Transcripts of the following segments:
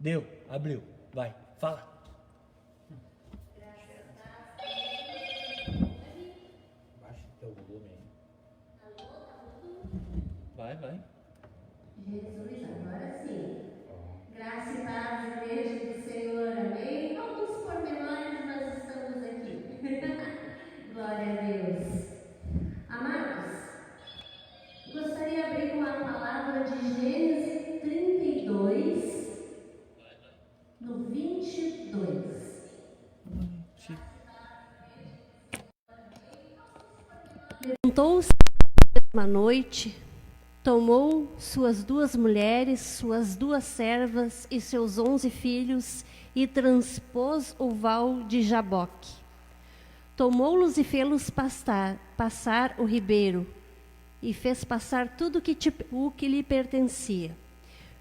Deu, abriu. Vai, fala. Baixa o teu volume aí. Vai. Jesus, agora sim. Graça e paz, igreja do Senhor, amém? Alguns pormenores, mas estamos aqui. Glória a Deus. Amados, gostaria de abrir com uma palavra de Gênesis 32, no 22. Levantou-se uma noite, tomou suas 2 mulheres, suas 2 servas e seus 11 filhos e transpôs o val de Jaboque. Tomou-los e fê-los passar o ribeiro e fez passar tudo o que lhe pertencia.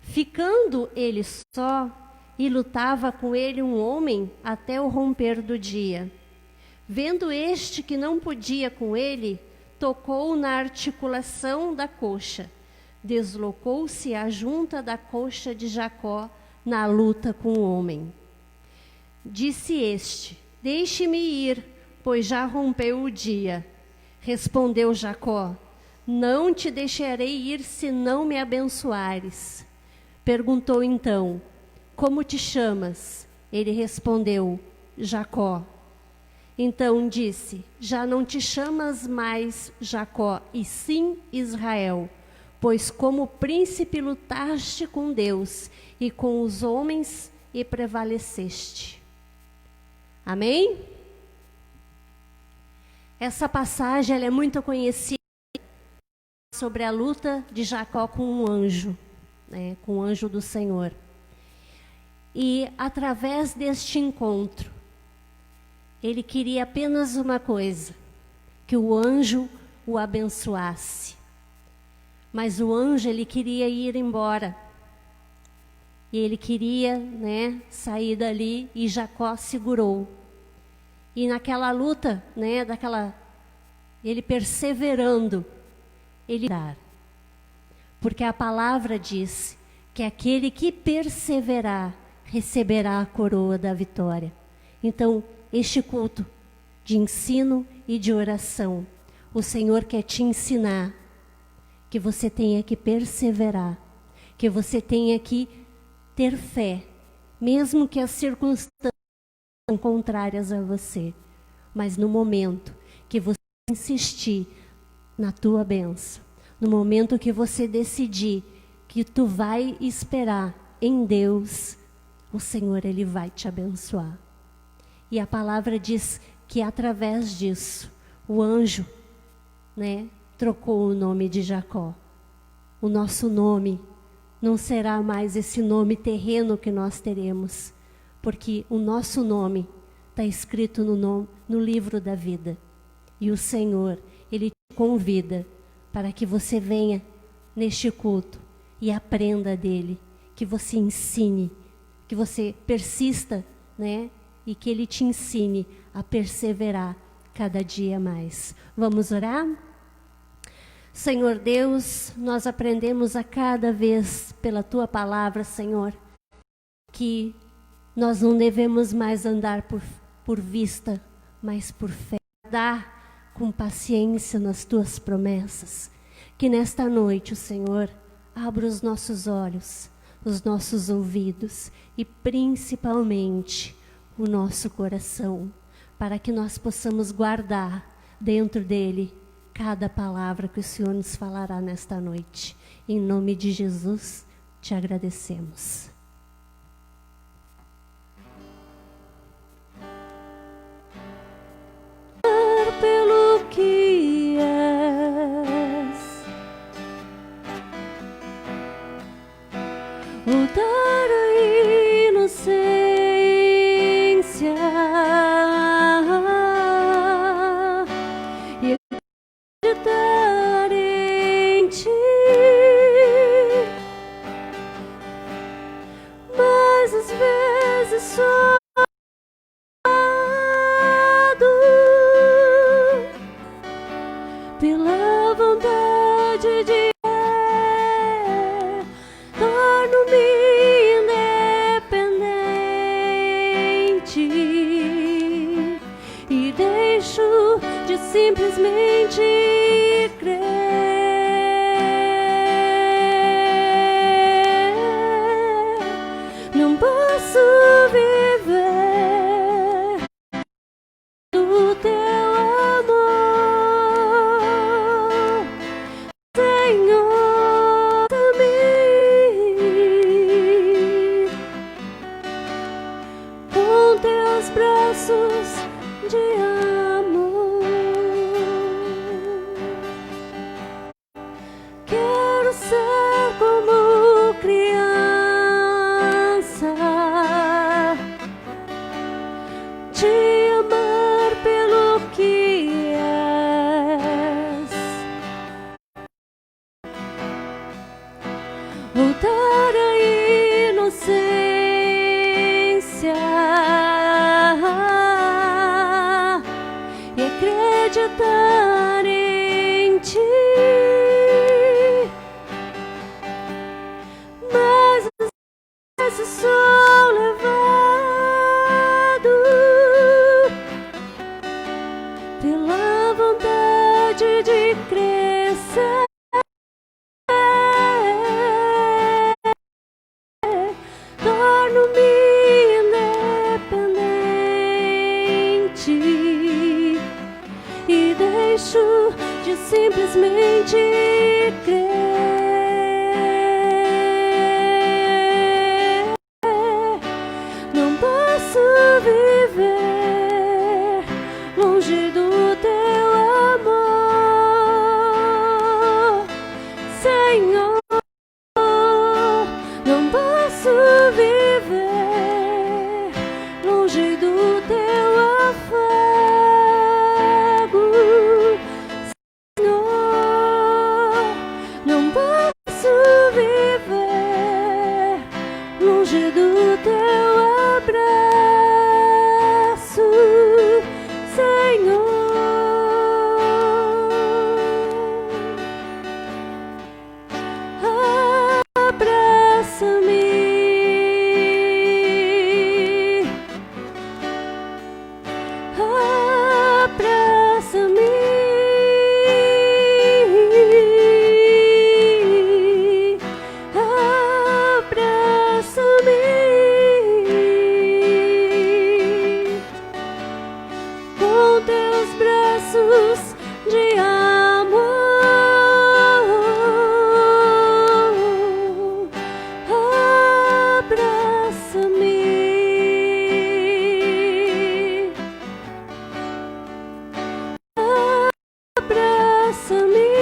Ficando ele só, e lutava com ele um homem até o romper do dia. Vendo este que não podia com ele, tocou na articulação da coxa. Deslocou-se a junta da coxa de Jacó na luta com o homem. Disse este: deixe-me ir, pois já rompeu o dia. Respondeu Jacó: não te deixarei ir se não me abençoares. Perguntou então: como te chamas? Ele respondeu: Jacó. Então disse: já não te chamas mais Jacó, e sim Israel, pois como príncipe lutaste com Deus e com os homens e prevaleceste. Amém? Essa passagem ela é muito conhecida sobre a luta de Jacó com um anjo, né, com o anjo do Senhor. E através deste encontro, ele queria apenas uma coisa: que o anjo o abençoasse. Mas o anjo, ele queria ir embora. E ele queria, né, sair dali, e Jacó segurou. E naquela luta, né, ele perseverando, ele dar. Porque a palavra diz que aquele que perseverar receberá a coroa da vitória. Então, este culto de ensino e de oração, o Senhor quer te ensinar que você tenha que perseverar, que você tenha que ter fé, mesmo que as circunstâncias sejam contrárias a você. Mas no momento que você insistir na tua bênção, no momento que você decidir que tu vai esperar em Deus, o Senhor, Ele vai te abençoar. E a palavra diz que através disso, o anjo, né, trocou o nome de Jacó. O nosso nome não será mais esse nome terreno que nós teremos, porque o nosso nome está escrito no livro da vida. E o Senhor, Ele te convida para que você venha neste culto e aprenda dele, que você ensine, que você persista, né? E que Ele te ensine a perseverar cada dia mais. Vamos orar? Senhor Deus, nós aprendemos a cada vez pela Tua palavra, Senhor, que nós não devemos mais andar por vista, mas por fé. Dar com paciência nas Tuas promessas. Que nesta noite o Senhor abra os nossos olhos, os nossos ouvidos e principalmente o nosso coração, para que nós possamos guardar dentro dele cada palavra que o Senhor nos falará nesta noite. Em nome de Jesus, te agradecemos. Pelo que és, lutar a inocência e acreditar em ti, mas às vezes só pela vontade de torno-me independente simplesmente crer. Não posso viver do teu amor, Senhor, também com teus braços de amor. Quero ser como criança, te amar pelo que és, voltar à inocência e acreditar em ti. Mas às vezes sou levado pela vontade de crescer. Torno-me independente e deixo de simplesmente crer. Não posso viver longe do teu amor, Senhor. Não posso viver longe do teu afago, Senhor. Não posso viver longe do teu abraço, Senhor. Abraça-me, abraça-me, abraça-me com teus braços de amor. Abraça-me, abraça-me,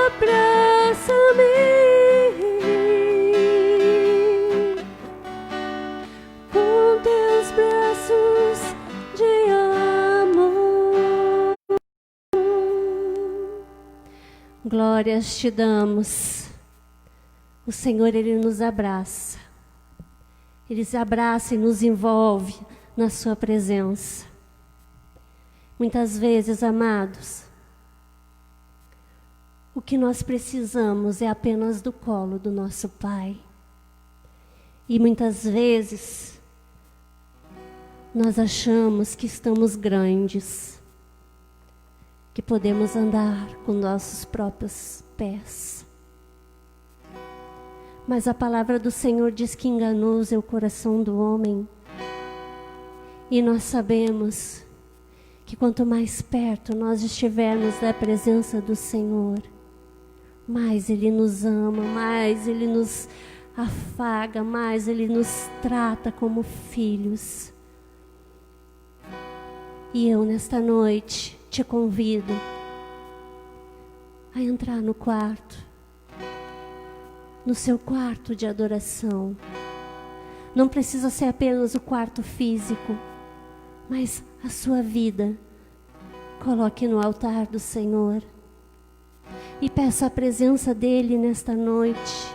abraça-me com teus braços de amor. Glórias te damos. O Senhor, Ele nos abraça. Ele se abraça e nos envolve na sua presença. Muitas vezes, amados, o que nós precisamos é apenas do colo do nosso Pai. E muitas vezes nós achamos que estamos grandes, que podemos andar com nossos próprios pés. Mas a palavra do Senhor diz que enganoso é o coração do homem. E nós sabemos que quanto mais perto nós estivermos da presença do Senhor, mais Ele nos ama, mais Ele nos afaga, mais Ele nos trata como filhos. E eu, nesta noite, te convido a entrar no quarto, no seu quarto de adoração. Não precisa ser apenas o quarto físico, mas a sua vida. Coloque no altar do Senhor e peça a presença dEle nesta noite.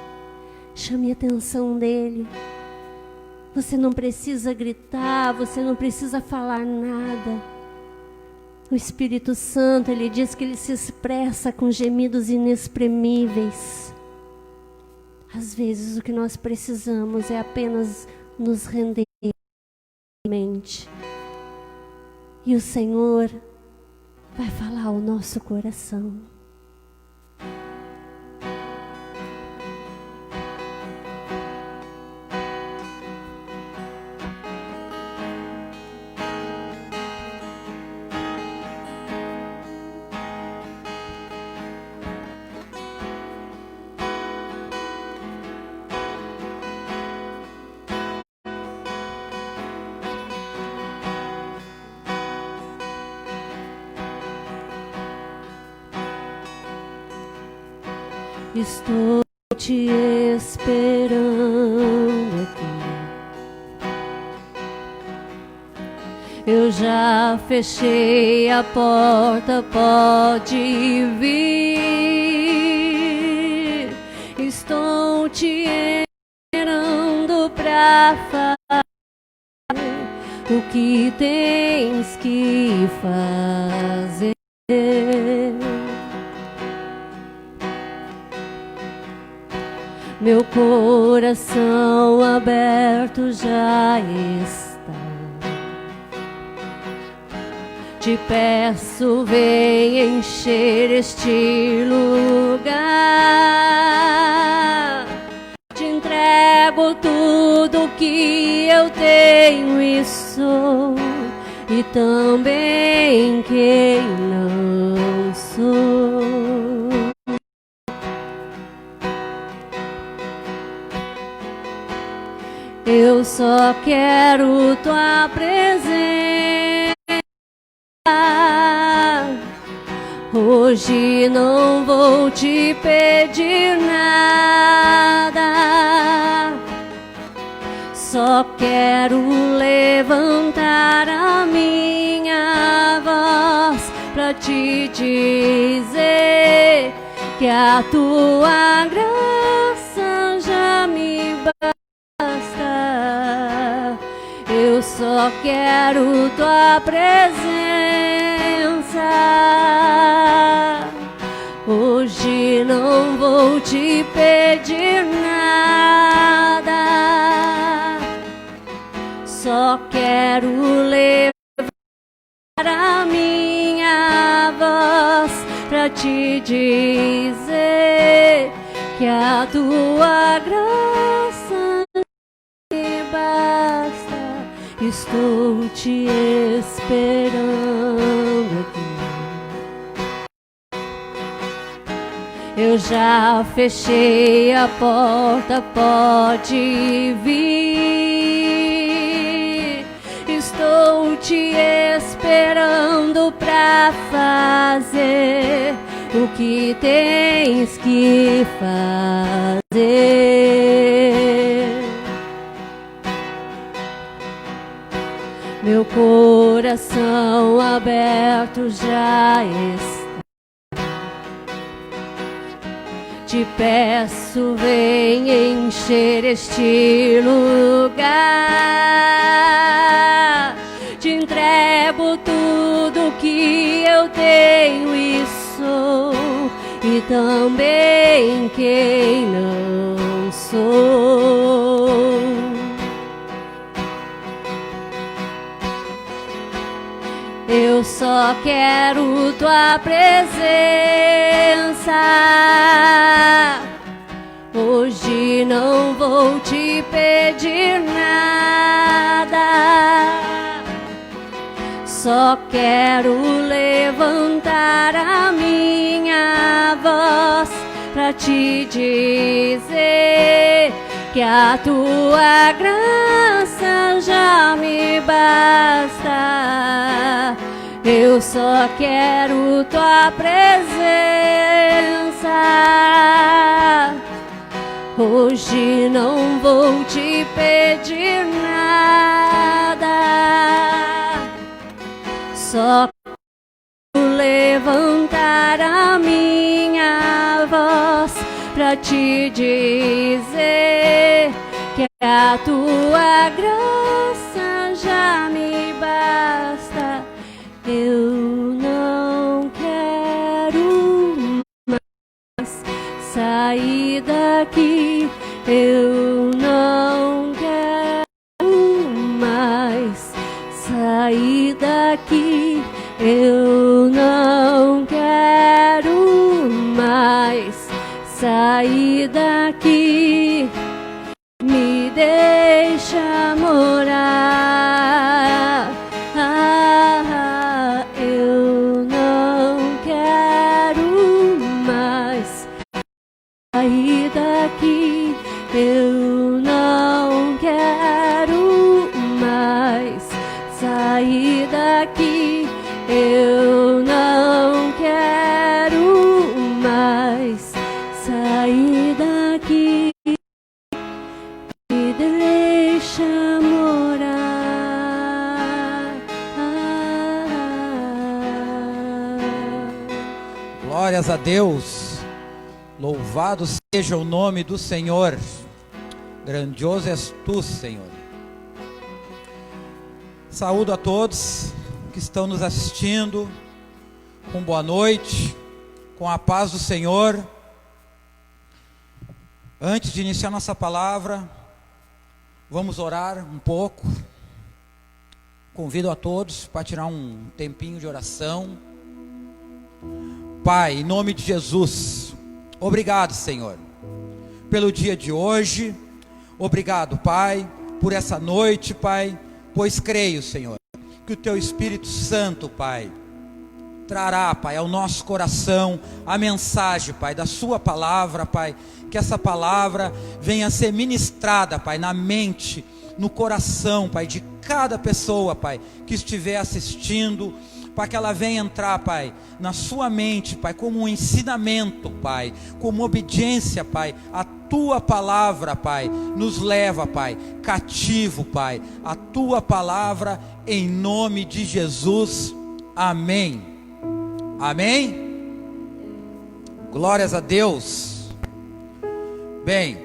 Chame a atenção dEle. Você não precisa gritar, você não precisa falar nada. O Espírito Santo, Ele diz que Ele se expressa com gemidos inexprimíveis. Às vezes o que nós precisamos é apenas nos render mente. E o Senhor vai falar ao nosso coração. Estou te esperando aqui. Eu já fechei a porta, pode vir. Estou te esperando pra fazer o que tens que fazer. Meu coração aberto já está. Te peço, vem encher este lugar. Te entrego tudo que eu tenho e sou, e também quem não sou. Eu só quero tua presença. Hoje não vou te pedir nada. Só quero levantar a minha voz pra te dizer que a tua graça já me basta. Eu só quero tua presença. Hoje não vou te pedir nada. Só quero levar a minha voz pra te dizer que a tua graça me basta. Estou te esperando aqui. Eu já fechei a porta, pode vir. Estou te esperando pra fazer o que tens que fazer. Meu coração aberto já está. Te peço, vem encher este lugar. Te entrego tudo que eu tenho e sou, e também quem não sou. Eu só quero tua presença. Hoje não vou te pedir nada. Só quero levantar a minha voz pra te dizer que a tua graça já me basta. Eu só quero tua presença. Hoje não vou te pedir nada. Só quero levantar a minha voz pra te dizer que a tua graça já me basta. Eu não quero mais sair daqui. Eu não quero mais daqui, eu não quero mais sair daqui. Me deixa morar. Eu não quero mais sair daqui. Eu não quero mais sair daqui. Eu não quero mais sair daqui. Me deixa morar. Glórias a Deus. Louvado seja o nome do Senhor. Grandioso és tu, Senhor. Saúdo a todos que estão nos assistindo, com boa noite, com a paz do Senhor. Antes de iniciar nossa palavra, vamos orar um pouco. Convido a todos para tirar um tempinho de oração. Pai, em nome de Jesus, obrigado, Senhor, pelo dia de hoje. Obrigado, Pai, por essa noite, Pai, pois creio, Senhor, que o Teu Espírito Santo, Pai, trará, Pai, ao nosso coração a mensagem, Pai, da Sua palavra, Pai, que essa palavra venha a ser ministrada, Pai, na mente, no coração, Pai, de cada pessoa, Pai, que estiver assistindo, para que ela venha entrar, Pai, na sua mente, Pai, como um ensinamento, Pai, como obediência, Pai, a Tua palavra, Pai, nos leva, Pai, cativo, Pai, a Tua palavra, em nome de Jesus, amém, amém, glórias a Deus. Bem,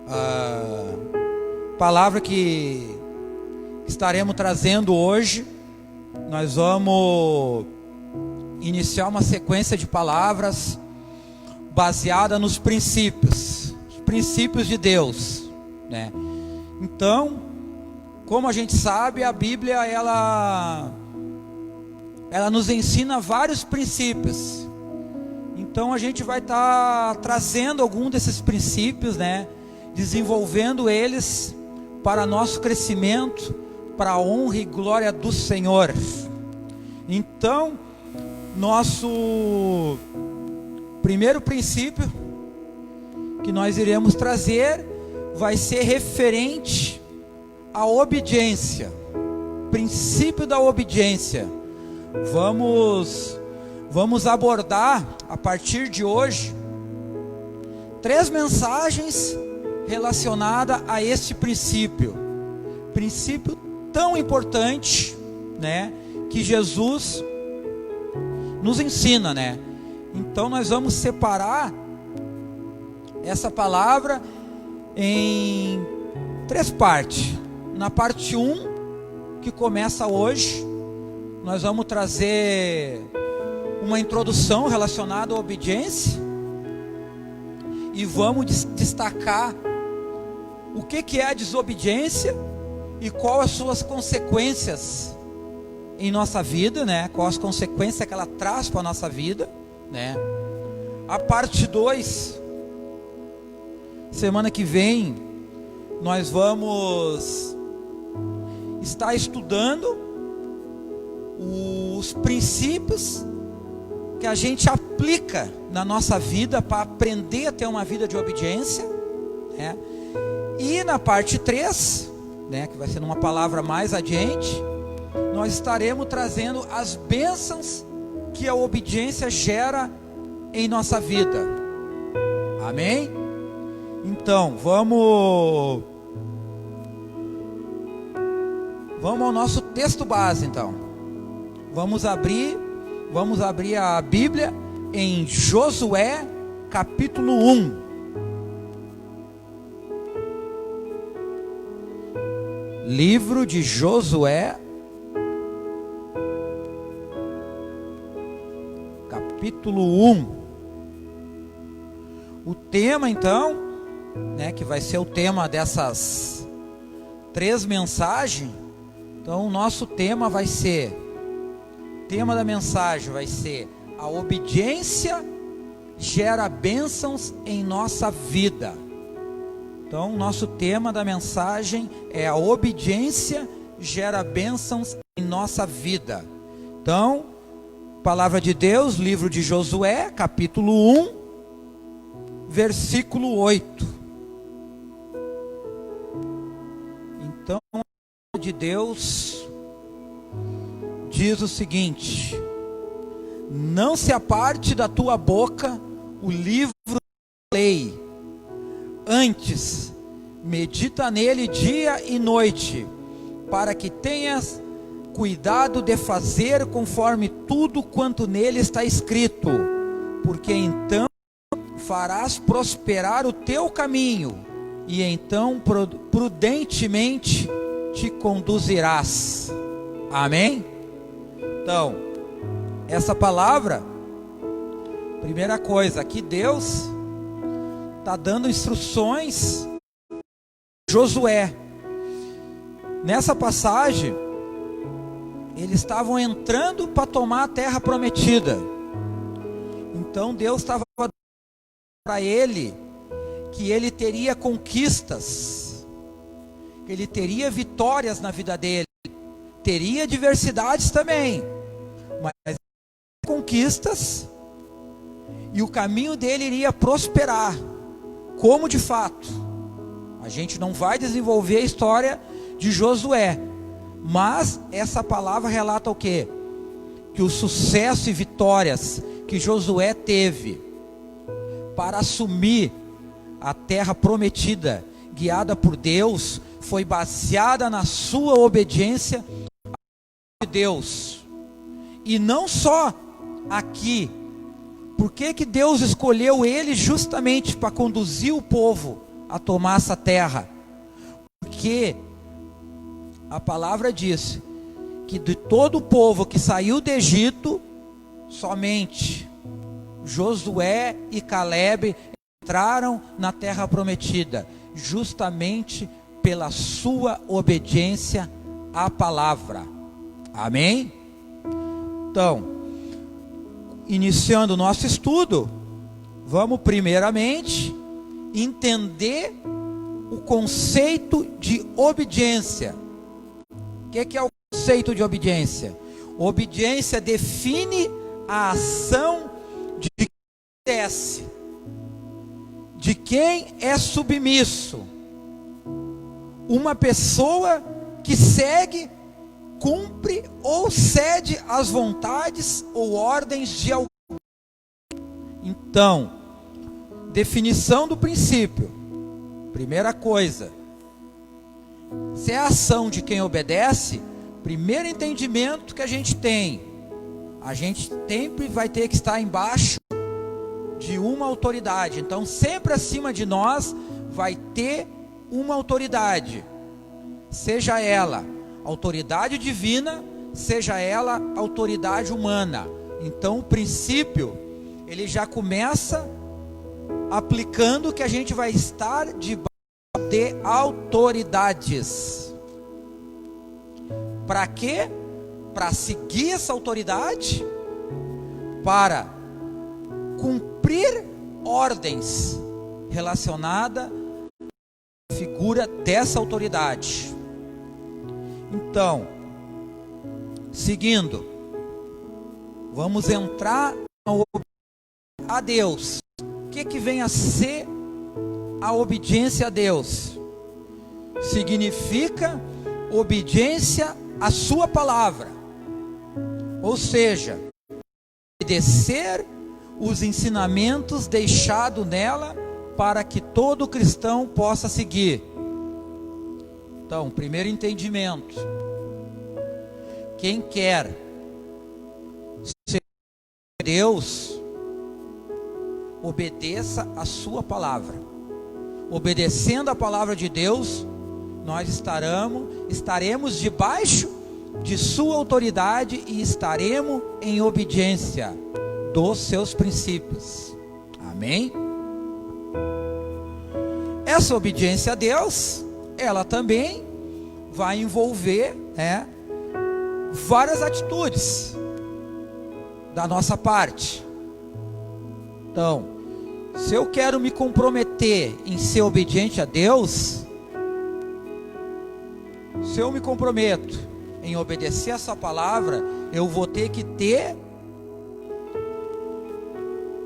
a palavra que estaremos trazendo hoje, nós vamos iniciar uma sequência de palavras baseada nos princípios de Deus, né? Então, como a gente sabe, a Bíblia ela nos ensina vários princípios. Então a gente vai estar trazendo algum desses princípios, né? Desenvolvendo eles para nosso crescimento, para a honra e glória do Senhor. Então, nosso primeiro princípio que nós iremos trazer vai ser referente à obediência. Princípio da obediência. Vamos abordar a partir de hoje 3 mensagens relacionadas a este princípio. Princípio tão importante, né, que Jesus nos ensina, né? Então nós vamos separar essa palavra em 3 partes. Na parte 1, que começa hoje, nós vamos trazer uma introdução relacionada à obediência e vamos destacar o que é a desobediência e quais as suas consequências em nossa vida, né? Quais as consequências que ela traz para a nossa vida, né? A parte 2, semana que vem, nós vamos estar estudando os princípios que a gente aplica na nossa vida para aprender a ter uma vida de obediência, né? E na parte 3, né, que vai ser uma palavra mais adiante, nós estaremos trazendo as bênçãos que a obediência gera em nossa vida. Amém? Então, vamos ao nosso texto base, então. Vamos abrir a Bíblia em Josué, capítulo 1. Livro de Josué, capítulo 1. O tema, então, né, que vai ser o tema dessas 3 mensagens, Então o nosso tema da mensagem vai ser: a obediência gera bênçãos em nossa vida. Então o nosso tema da mensagem é: a obediência gera bênçãos em nossa vida. Então, palavra de Deus, livro de Josué, capítulo 1, versículo 8. Então, a palavra de Deus diz o seguinte: não se aparte da tua boca o livro da lei, antes medita nele dia e noite, para que tenhas cuidado de fazer conforme tudo quanto nele está escrito, porque então farás prosperar o teu caminho, e então prudentemente te conduzirás. Amém? Então, essa palavra, primeira coisa, aqui Deus está dando instruções a Josué. Nessa passagem, eles estavam entrando para tomar a terra prometida. Então Deus estava dando para ele que ele teria conquistas, ele teria vitórias na vida dele, teria adversidades também, mas conquistas, e o caminho dele iria prosperar. Como de fato? A gente não vai desenvolver a história de Josué, mas essa palavra relata o quê? Que o sucesso e vitórias que Josué teve para assumir a terra prometida, guiada por Deus, foi baseada na sua obediência a Deus. E não só aqui. Por que Deus escolheu ele justamente para conduzir o povo a tomar essa terra? Porque a palavra diz que de todo o povo que saiu do Egito, somente Josué e Calebe entraram na terra prometida, justamente pela sua obediência à palavra. Amém? Então, iniciando o nosso estudo, vamos primeiramente entender o conceito de obediência. O que é o conceito de obediência? Obediência define a ação de quem obedece, de quem é submisso. Uma pessoa que segue, cumpre ou cede às vontades ou ordens de alguém. Então, definição do princípio. Primeira coisa, se é a ação de quem obedece, primeiro entendimento que a gente sempre vai ter que estar embaixo de uma autoridade. Então, sempre acima de nós vai ter uma autoridade, seja ela autoridade divina, seja ela autoridade humana. Então o princípio, ele já começa aplicando que a gente vai estar debaixo de autoridades. Para quê? Para seguir essa autoridade, para cumprir ordens relacionadas à figura dessa autoridade. Então, seguindo, vamos entrar a Deus. O que vem a ser a obediência a Deus? Significa obediência à sua palavra, ou seja, obedecer os ensinamentos deixados nela para que todo cristão possa seguir. Então, primeiro entendimento: quem quer ser Deus, obedeça a sua palavra. Obedecendo a palavra de Deus, nós estaremos debaixo de sua autoridade e estaremos em obediência dos seus princípios. Amém? Essa obediência a Deus, ela também vai envolver várias atitudes da nossa parte. Então, se eu quero me comprometer em ser obediente a Deus, se eu me comprometo em obedecer a sua palavra, eu vou ter que ter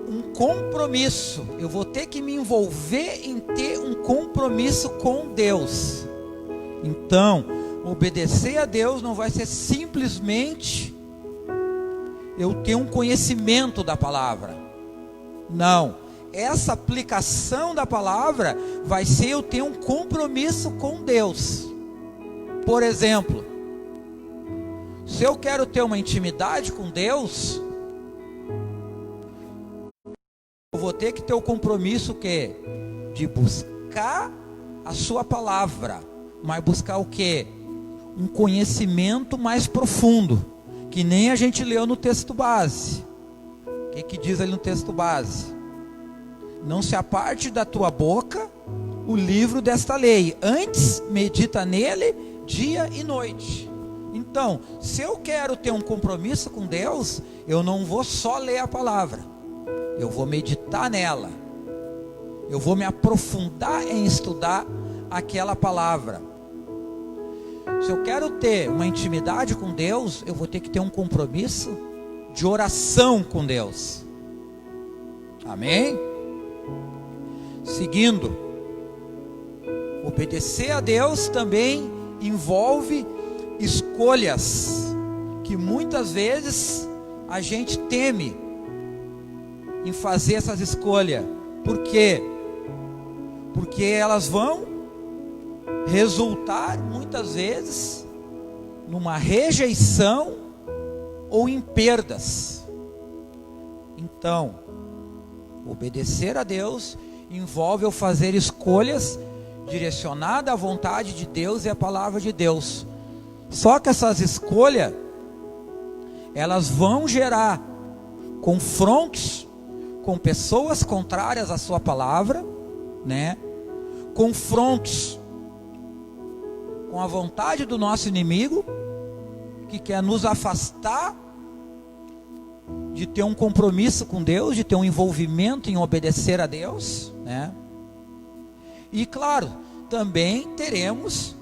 um compromisso, eu vou ter que me envolver em ter um compromisso com Deus. Então, obedecer a Deus não vai ser simplesmente eu ter um conhecimento da palavra. Não, essa aplicação da palavra vai ser eu ter um compromisso com Deus. Por exemplo, se eu quero ter uma intimidade com Deus, eu vou ter que ter o compromisso que de buscar a sua palavra, mas buscar o quê? Um conhecimento mais profundo, que nem a gente leu no texto base. O que diz ali no texto base? Não se aparte da tua boca o livro desta lei, antes medita nele dia e noite. Então, se eu quero ter um compromisso com Deus, eu não vou só ler a palavra, eu vou meditar nela, eu vou me aprofundar em estudar aquela palavra. Se eu quero ter uma intimidade com Deus, eu vou ter que ter um compromisso de oração com Deus. Amém? Seguindo, obedecer a Deus também envolve escolhas que muitas vezes a gente teme em fazer essas escolhas. Por quê? Porque elas vão resultar muitas vezes numa rejeição ou em perdas. Então, obedecer a Deus envolve eu fazer escolhas direcionadas à vontade de Deus e à palavra de Deus. Só que essas escolhas, elas vão gerar confrontos com pessoas contrárias à sua palavra, né? Confrontos com a vontade do nosso inimigo, que quer nos afastar de ter um compromisso com Deus, de ter um envolvimento em obedecer a Deus, né? E claro, também teremos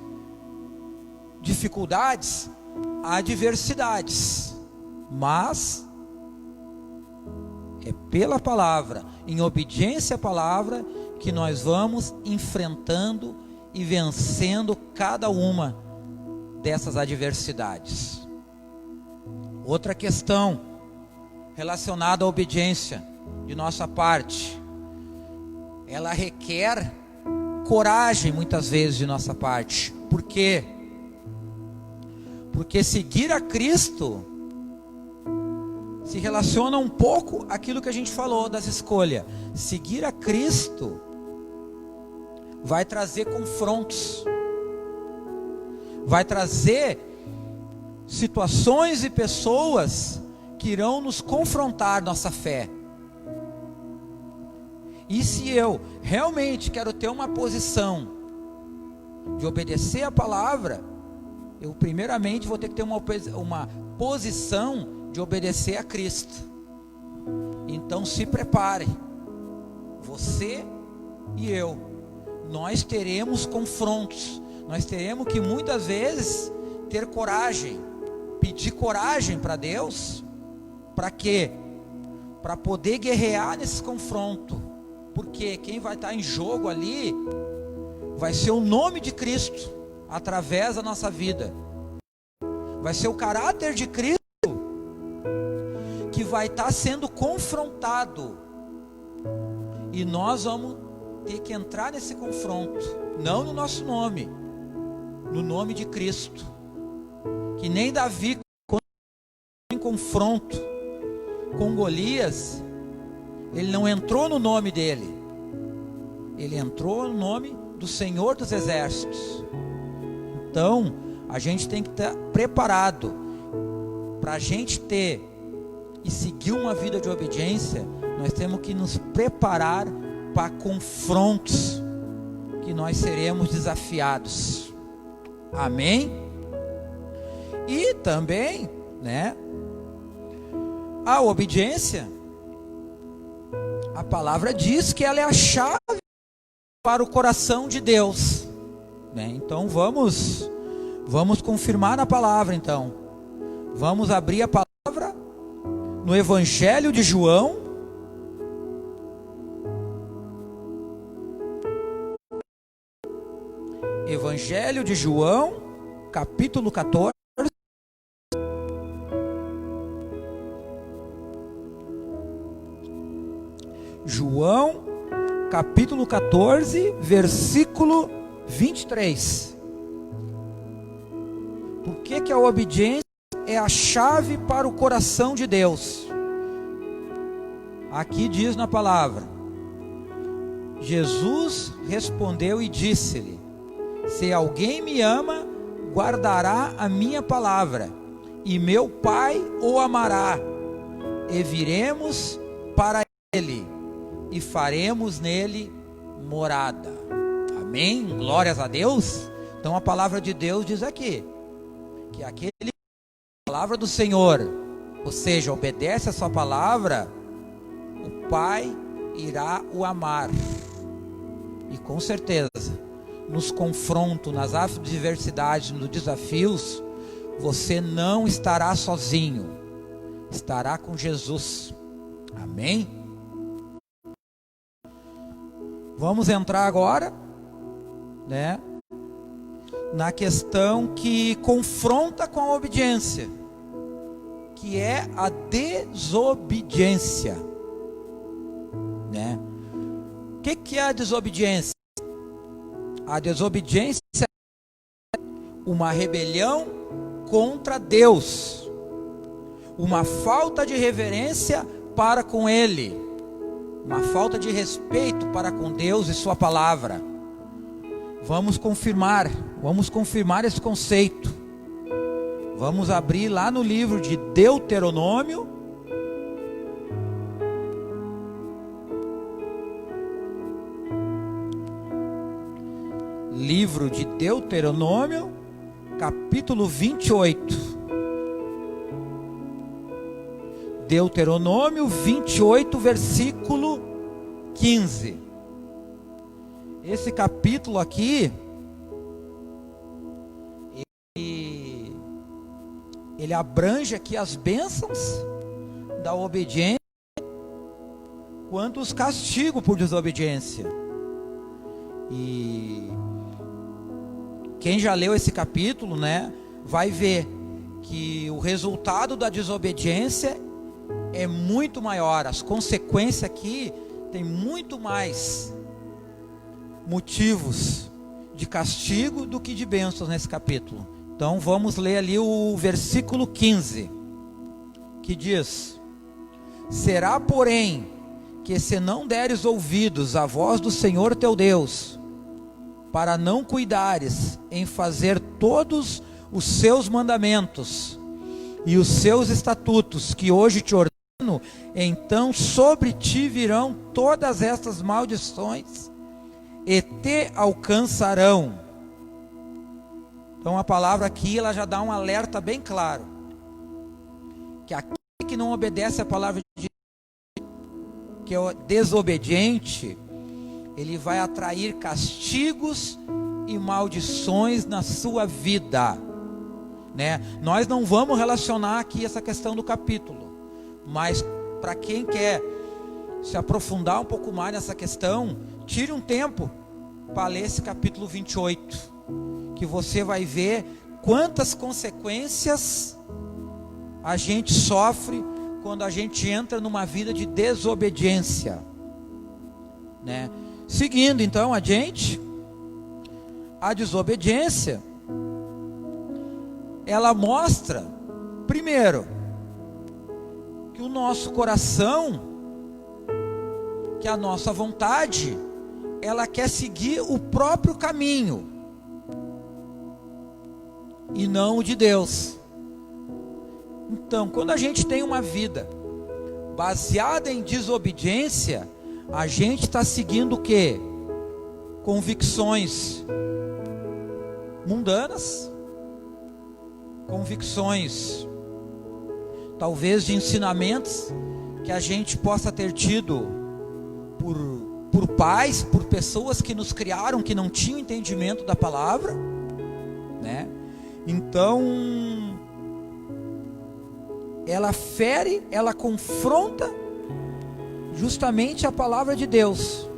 dificuldades, adversidades, mas é pela palavra, em obediência à palavra, que nós vamos enfrentando e vencendo cada uma dessas adversidades. Outra questão relacionada à obediência de nossa parte, ela requer coragem muitas vezes de nossa parte. Por quê? Porque seguir a Cristo se relaciona um pouco àquilo que a gente falou das escolhas. Seguir a Cristo vai trazer confrontos, vai trazer situações e pessoas que irão nos confrontar nossa fé. E se eu realmente quero ter uma posição de obedecer a palavra, eu primeiramente vou ter que ter uma posição de obedecer a Cristo. Então se prepare, você e eu, nós teremos confrontos, nós teremos que muitas vezes ter coragem, pedir coragem para Deus. Para quê? Para poder guerrear nesse confronto, porque quem vai estar em jogo ali vai ser o nome de Cristo através da nossa vida, vai ser o caráter de Cristo que vai estar sendo confrontado, e nós vamos ter que entrar nesse confronto, não no nosso nome, no nome de Cristo. Que nem Davi, quando em confronto com Golias, ele não entrou no nome dele, ele entrou no nome do Senhor dos Exércitos. Então a gente tem que estar preparado para a gente ter e seguir uma vida de obediência. Nós temos que nos preparar para confrontos que nós seremos desafiados. Amém? E também, né, a obediência, a palavra diz que ela é a chave para o coração de Deus, né? Então vamos confirmar na palavra. Então vamos abrir a palavra no Evangelho de João, Evangelho de João, capítulo 14. João, capítulo 14, versículo 23. Por que a obediência é a chave para o coração de Deus? Aqui diz na palavra: Jesus respondeu e disse-lhe: se alguém me ama, guardará a minha palavra, e meu Pai o amará, e viremos para ele, e faremos nele morada. Amém? Glórias a Deus. Então a palavra de Deus diz aqui, que aquele a palavra do Senhor, ou seja, obedece a sua palavra, o Pai irá o amar. E com certeza, nos confrontos, nas adversidades, nos desafios, você não estará sozinho, estará com Jesus. Amém? Vamos entrar agora, né, na questão que confronta com a obediência, que é a desobediência, né? O que é a desobediência? A desobediência é uma rebelião contra Deus, uma falta de reverência para com Ele, uma falta de respeito para com Deus e sua palavra. Vamos confirmar esse conceito. Vamos abrir lá no livro de Deuteronômio, livro de Deuteronômio, capítulo 28. Deuteronômio 28, versículo 15. Esse capítulo aqui, ele abrange aqui as bênçãos da obediência, quanto os castigos por desobediência. E quem já leu esse capítulo, né, vai ver que o resultado da desobediência é muito maior. As consequências aqui tem muito mais motivos de castigo do que de bênçãos nesse capítulo. Então vamos ler ali o versículo 15, que diz: será, porém, que se não deres ouvidos à voz do Senhor teu Deus, para não cuidares em fazer todos os seus mandamentos e os seus estatutos que hoje te ordeno, então sobre ti virão todas estas maldições e te alcançarão. Então a palavra aqui, ela já dá um alerta bem claro, que aquele que não obedece a palavra de Deus, que é o desobediente, ele vai atrair castigos e maldições na sua vida, né? Nós não vamos relacionar aqui essa questão do capítulo, mas para quem quer se aprofundar um pouco mais nessa questão, tire um tempo para ler esse capítulo 28, que você vai ver quantas consequências a gente sofre quando a gente entra numa vida de desobediência, né? Seguindo então adiante, a desobediência, ela mostra, primeiro, que o nosso coração, que a nossa vontade, ela quer seguir o próprio caminho e não o de Deus. Então, quando a gente tem uma vida baseada em desobediência, a gente está seguindo o quê? Convicções mundanas, convicções, talvez de ensinamentos que a gente possa ter tido por pais, por pessoas que nos criaram, que não tinham entendimento da palavra, né? Então, ela fere, ela confronta justamente a palavra de Deus.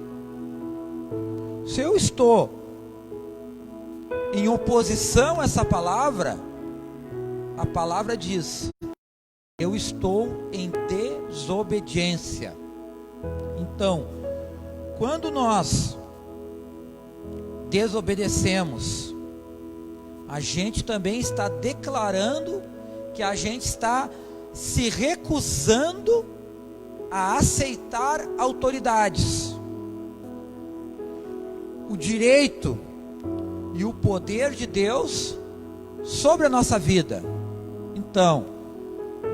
Se eu estou em oposição a essa palavra, a palavra diz: eu estou em desobediência. Então, quando nós desobedecemos, a gente também está declarando que a gente está se recusando a aceitar autoridades. O direito e o poder de Deus sobre a nossa vida. Então,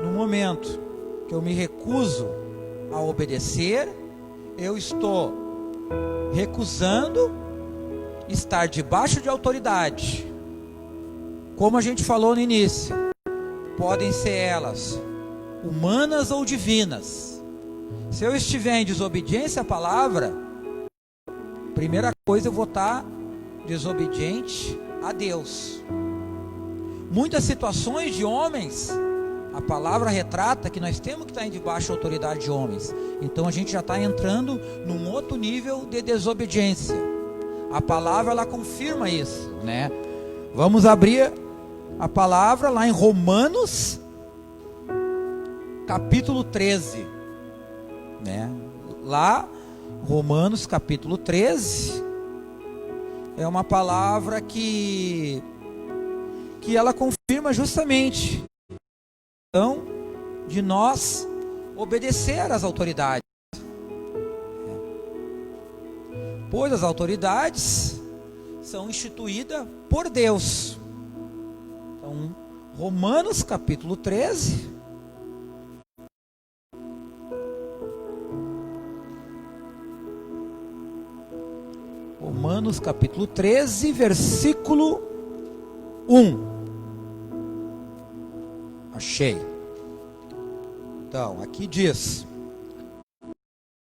no momento que eu me recuso a obedecer, eu estou recusando estar debaixo de autoridade. Como a gente falou no início, podem ser elas humanas ou divinas. Se eu estiver em desobediência à palavra, primeira coisa, eu vou estar desobediente a Deus. Muitas situações de homens, a palavra retrata que nós temos que estar debaixo da autoridade de homens. Então a gente já está entrando num outro nível de desobediência. A palavra, ela confirma isso, né? Vamos abrir a palavra lá em Romanos, capítulo 13, né? Lá, Romanos capítulo 13, é uma palavra que ela confirma justamente então de nós obedecer às autoridades, pois as autoridades são instituídas por Deus. Então, Romanos capítulo 13, Romanos capítulo 13, versículo 1. Achei. Então, aqui diz: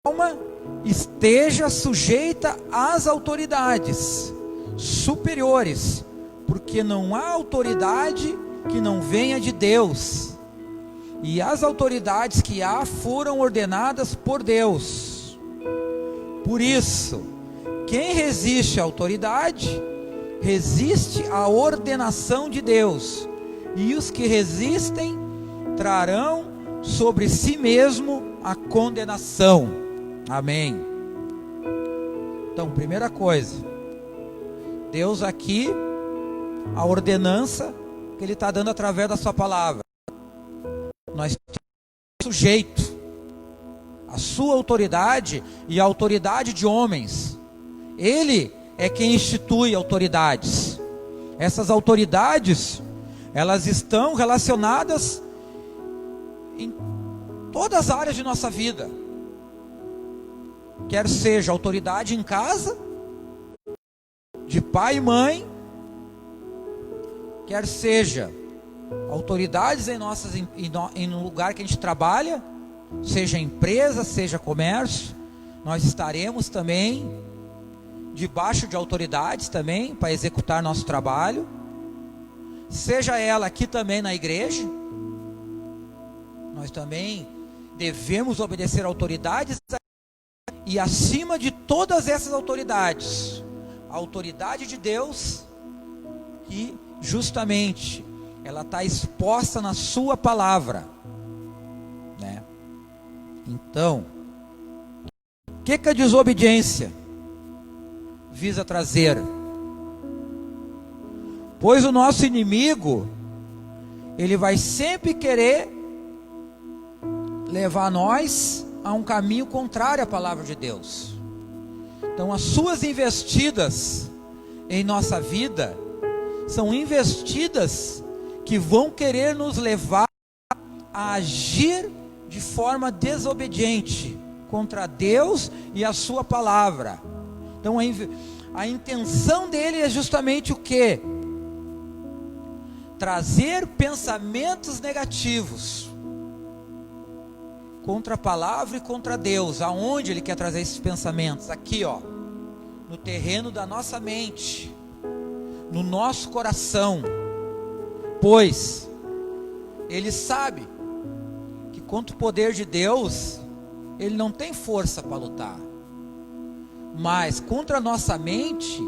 a alma esteja sujeita às autoridades superiores, porque não há autoridade que não venha de Deus, e as autoridades que há foram ordenadas por Deus. Por isso, quem resiste à autoridade, resiste à ordenação de Deus, e os que resistem trarão sobre si mesmo a condenação. Amém. Então, primeira coisa, Deus aqui, a ordenança que Ele está dando através da sua palavra, nós estamos sujeitos à sua autoridade e à autoridade de homens. Ele é quem institui autoridades. Essas autoridades, elas estão relacionadas em todas as áreas de nossa vida. Quer seja autoridade em casa, de pai e mãe, quer seja autoridades em no lugar que a gente trabalha, seja empresa, seja comércio, nós estaremos também debaixo de autoridades também para executar nosso trabalho. Seja ela aqui também na igreja, nós também devemos obedecer autoridades, e acima de todas essas autoridades, a autoridade de Deus, que justamente ela está exposta na sua palavra, né? Então, o que a desobediência visa trazer? Pois o nosso inimigo, ele vai sempre querer levar nós a um caminho contrário à palavra de Deus. Então, as suas investidas em nossa vida são investidas que vão querer nos levar a agir de forma desobediente contra Deus e a sua palavra. Então, a intenção dele é justamente o quê? trazer pensamentos negativos contra a palavra e contra Deus. Aonde ele quer trazer esses pensamentos? Aqui, ó, no terreno da nossa mente, no nosso coração, pois ele sabe que contra o poder de Deus ele não tem força para lutar, mas contra a nossa mente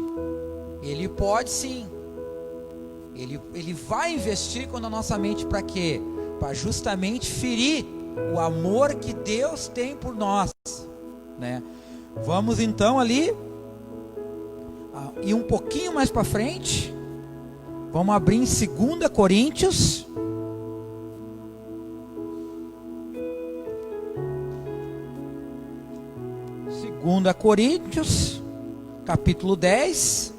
ele pode sim. Ele vai investir contra a nossa mente para quê? Para justamente ferir o amor que Deus tem por nós, né? Vamos então ali e um pouquinho mais para frente, vamos abrir em 2 Coríntios, capítulo 10.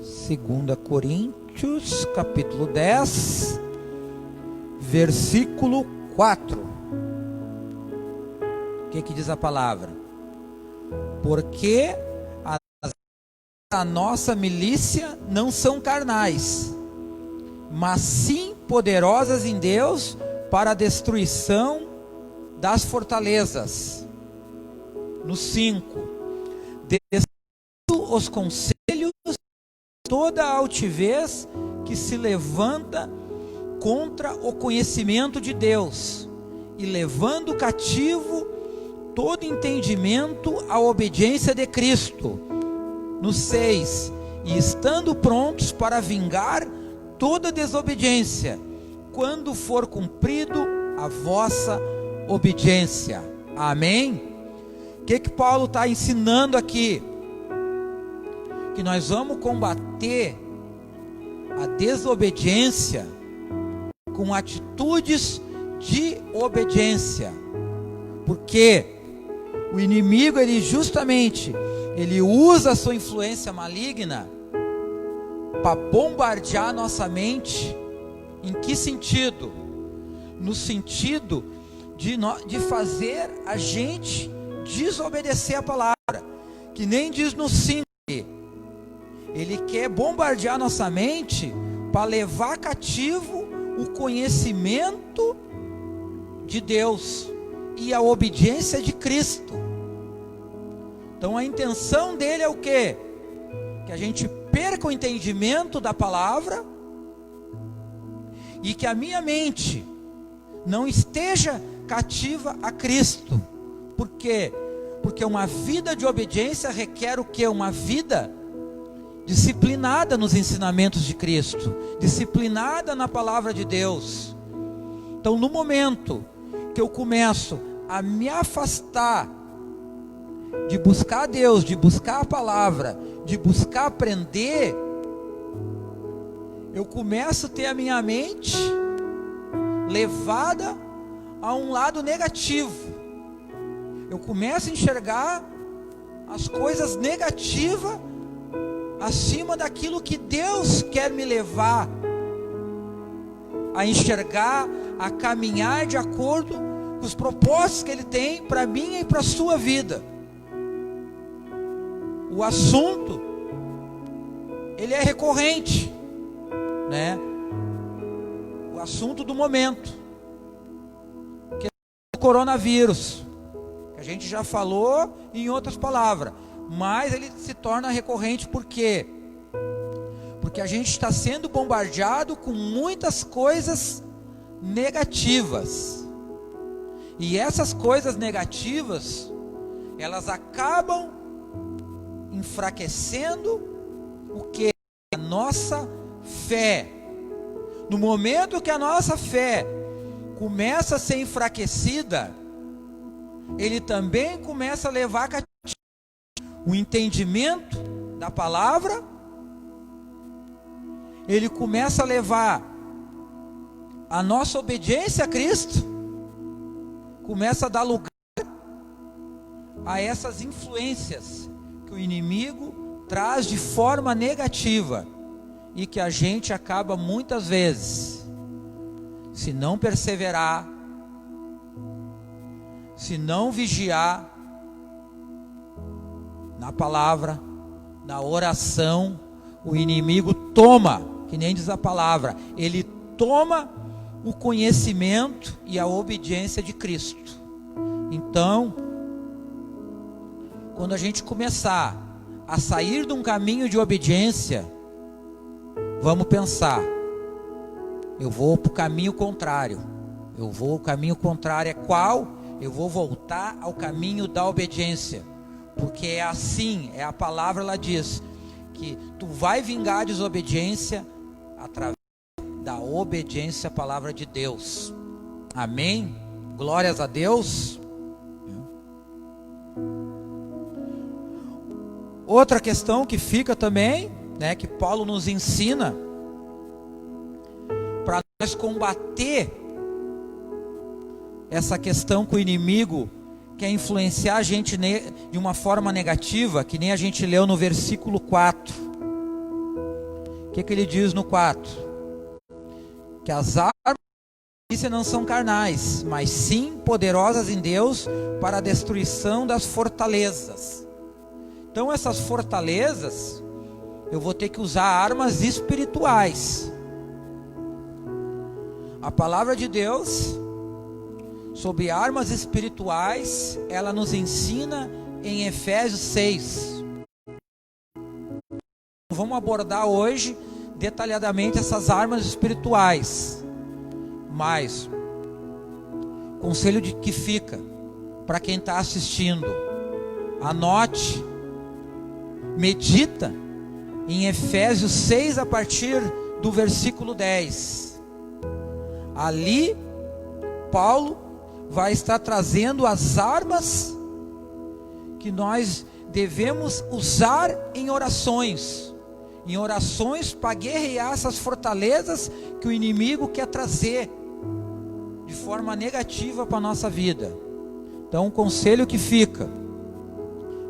Segunda Coríntios, capítulo 10, versículo 4. O que diz a palavra? Porque a nossa milícia não são carnais, mas sim poderosas em Deus para a destruição das fortalezas. No 5, destruindo os conselhos, toda a altivez que se levanta contra o conhecimento de Deus, e levando cativo todo entendimento à obediência de Cristo. No 6, e estando prontos para vingar toda desobediência, quando for cumprido a vossa obediência. Amém? O que Paulo está ensinando aqui? Que nós vamos combater a desobediência com atitudes de obediência, porque o inimigo, ele usa a sua influência maligna para bombardear nossa mente. Em que sentido? No sentido de fazer a gente desobedecer a palavra, que nem diz no 5. Ele quer bombardear nossa mente para levar cativo o conhecimento de Deus e a obediência de Cristo. Então a intenção dele é o quê? Que a gente perca o entendimento da palavra e que a minha mente não esteja cativa a Cristo. Por quê? Porque uma vida de obediência requer o quê? Uma vida disciplinada nos ensinamentos de Cristo, disciplinada na palavra de Deus. Então, no momento que eu começo a me afastar de buscar Deus, de buscar a palavra, de buscar aprender, eu começo a ter a minha mente levada a um lado negativo. Eu começo a enxergar as coisas negativas acima daquilo que Deus quer me levar a enxergar, a caminhar de acordo com os propósitos que Ele tem para mim e para a sua vida. O assunto, ele é recorrente, né? O assunto do momento, que é o coronavírus, que a gente já falou em outras palavras, mas ele se torna recorrente por quê? Porque a gente está sendo bombardeado com muitas coisas negativas, e essas coisas negativas, elas acabam enfraquecendo o que? A nossa fé. No momento que a nossa fé começa a ser enfraquecida, ele também começa a levar cativo o entendimento da palavra, ele começa a levar a nossa obediência a Cristo, começa a dar lugar a essas influências que o inimigo traz de forma negativa, e que a gente acaba muitas vezes, se não perseverar, se não vigiar, na palavra, na oração, o inimigo toma, que nem diz a palavra, ele toma o conhecimento e a obediência de Cristo. Então, quando a gente começar a sair de um caminho de obediência, vamos pensar, eu vou para o caminho contrário. O caminho contrário é qual? Eu vou voltar ao caminho da obediência. Porque é assim, a palavra ela diz que tu vai vingar a desobediência através da obediência à palavra de Deus. Amém? Glórias a Deus. Outra questão que fica também, né, que Paulo nos ensina para nós combater essa questão que o inimigo quer influenciar a gente de uma forma negativa, que nem a gente leu no versículo 4. O que ele diz no 4? Que as armas da milícia não são carnais, mas sim poderosas em Deus para a destruição das fortalezas. Então essas fortalezas, eu vou ter que usar armas espirituais. A palavra de Deus sobre armas espirituais, ela nos ensina em Efésios 6. Vamos abordar hoje detalhadamente essas armas espirituais. Mas conselho que fica para quem está assistindo, anote, medita em Efésios 6 a partir do versículo 10. Ali Paulo vai estar trazendo as armas que nós devemos usar em orações para guerrear essas fortalezas que o inimigo quer trazer de forma negativa para a nossa vida. Então, um conselho que fica,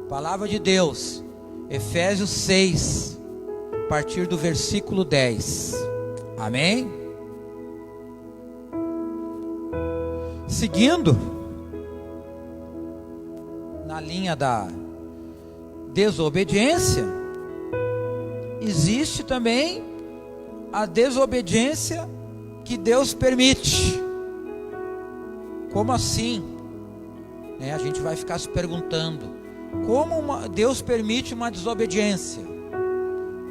palavra de Deus, Efésios 6, a partir do versículo 10. Amém? Seguindo na linha da desobediência, existe também a desobediência que Deus permite. Como assim? A gente vai ficar se perguntando, como Deus permite uma desobediência?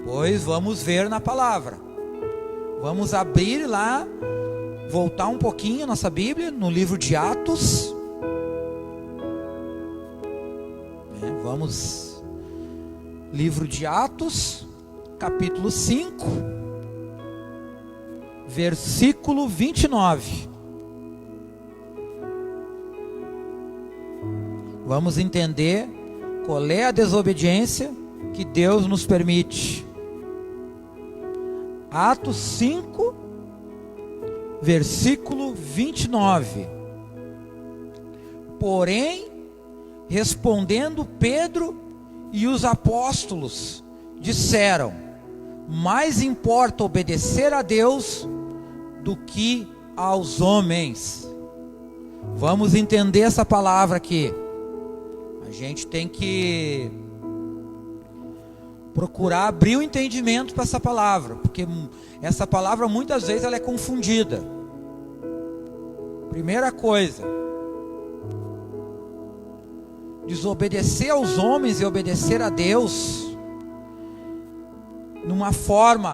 Pois vamos ver na palavra. Vamos abrir lá, voltar um pouquinho a nossa Bíblia, no livro de Atos. Vamos, livro de Atos, capítulo 5, versículo 29. Vamos entender qual é a desobediência que Deus nos permite. Atos 5, versículo 29. Porém, respondendo Pedro e os apóstolos, disseram: mais importa obedecer a Deus do que aos homens. Vamos entender essa palavra aqui. A gente tem que procurar abrir o entendimento para essa palavra, porque essa palavra muitas vezes ela é confundida. Primeira coisa, desobedecer aos homens e obedecer a Deus numa forma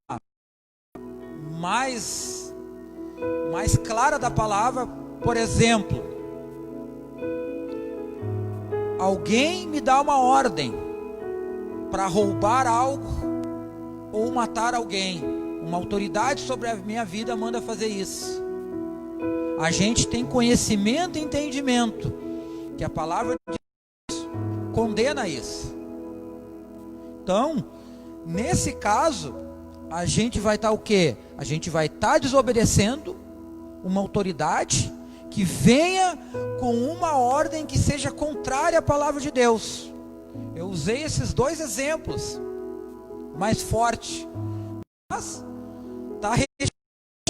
mais clara da palavra. Por exemplo, alguém me dá uma ordem para roubar algo ou matar alguém, uma autoridade sobre a minha vida manda fazer isso. A gente tem conhecimento e entendimento que a palavra de Deus condena isso. Então, nesse caso, a gente vai estar o quê? A gente vai estar desobedecendo uma autoridade que venha com uma ordem que seja contrária à palavra de Deus. Eu usei esses dois exemplos mais forte, mas está registrado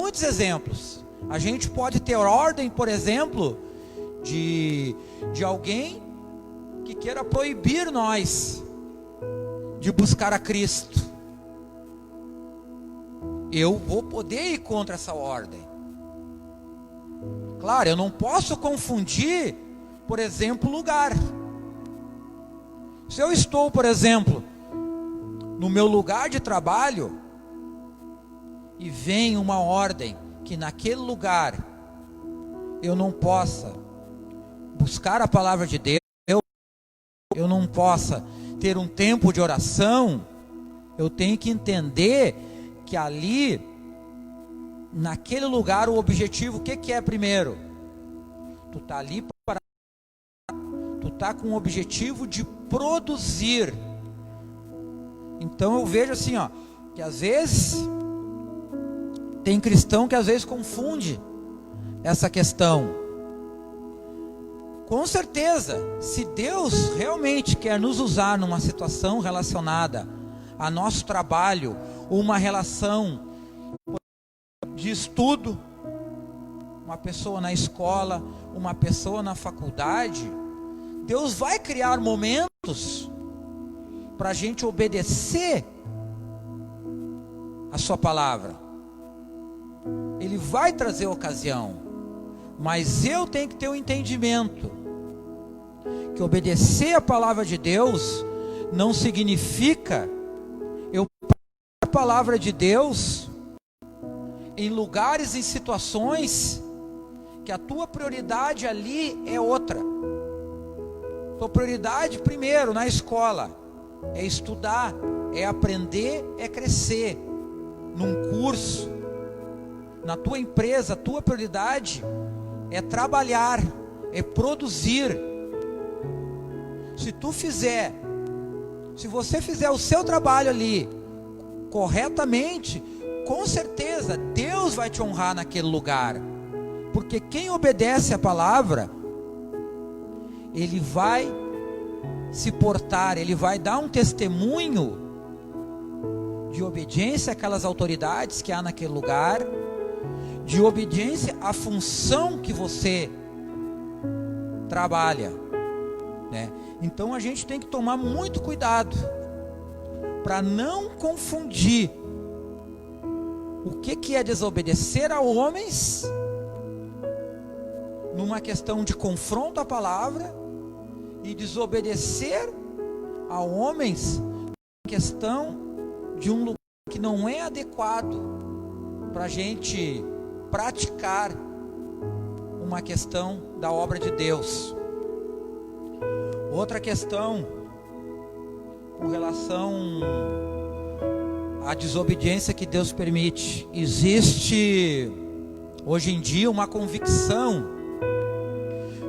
muitos exemplos. A gente pode ter ordem, por exemplo, de alguém que queira proibir nós de buscar a Cristo, eu vou poder ir contra essa ordem. Claro, eu não posso confundir, por exemplo, lugar. Se eu estou, por exemplo, no meu lugar de trabalho, e vem uma ordem que naquele lugar eu não possa buscar a palavra de Deus, eu não possa ter um tempo de oração, eu tenho que entender que ali, naquele lugar, o objetivo, o que é primeiro? Tu está ali para... Tu está com o objetivo de produzir. Então eu vejo assim, ó, que às vezes tem cristão que às vezes confunde essa questão. Com certeza, se Deus realmente quer nos usar numa situação relacionada a nosso trabalho, uma relação de estudo, uma pessoa na escola, uma pessoa na faculdade, Deus vai criar momentos para a gente obedecer a sua palavra. Ele vai trazer ocasião, mas eu tenho que ter o entendimento que obedecer a palavra de Deus não significa eu a palavra de Deus em lugares, em situações que a tua prioridade ali é outra. Tua prioridade primeiro na escola é estudar, é aprender, é crescer. Num curso, na tua empresa, a tua prioridade é trabalhar, é produzir. Se você fizer o seu trabalho ali corretamente, com certeza Deus vai te honrar naquele lugar, porque quem obedece a palavra, ele vai se portar, ele vai dar um testemunho de obediência àquelas autoridades que há naquele lugar, de obediência à função que você trabalha, né? Então a gente tem que tomar muito cuidado para não confundir o que é desobedecer a homens numa questão de confronto à palavra e desobedecer a homens na questão de um lugar que não é adequado para a gente praticar uma questão da obra de Deus. Outra questão com relação à desobediência que Deus permite. Existe hoje em dia uma convicção,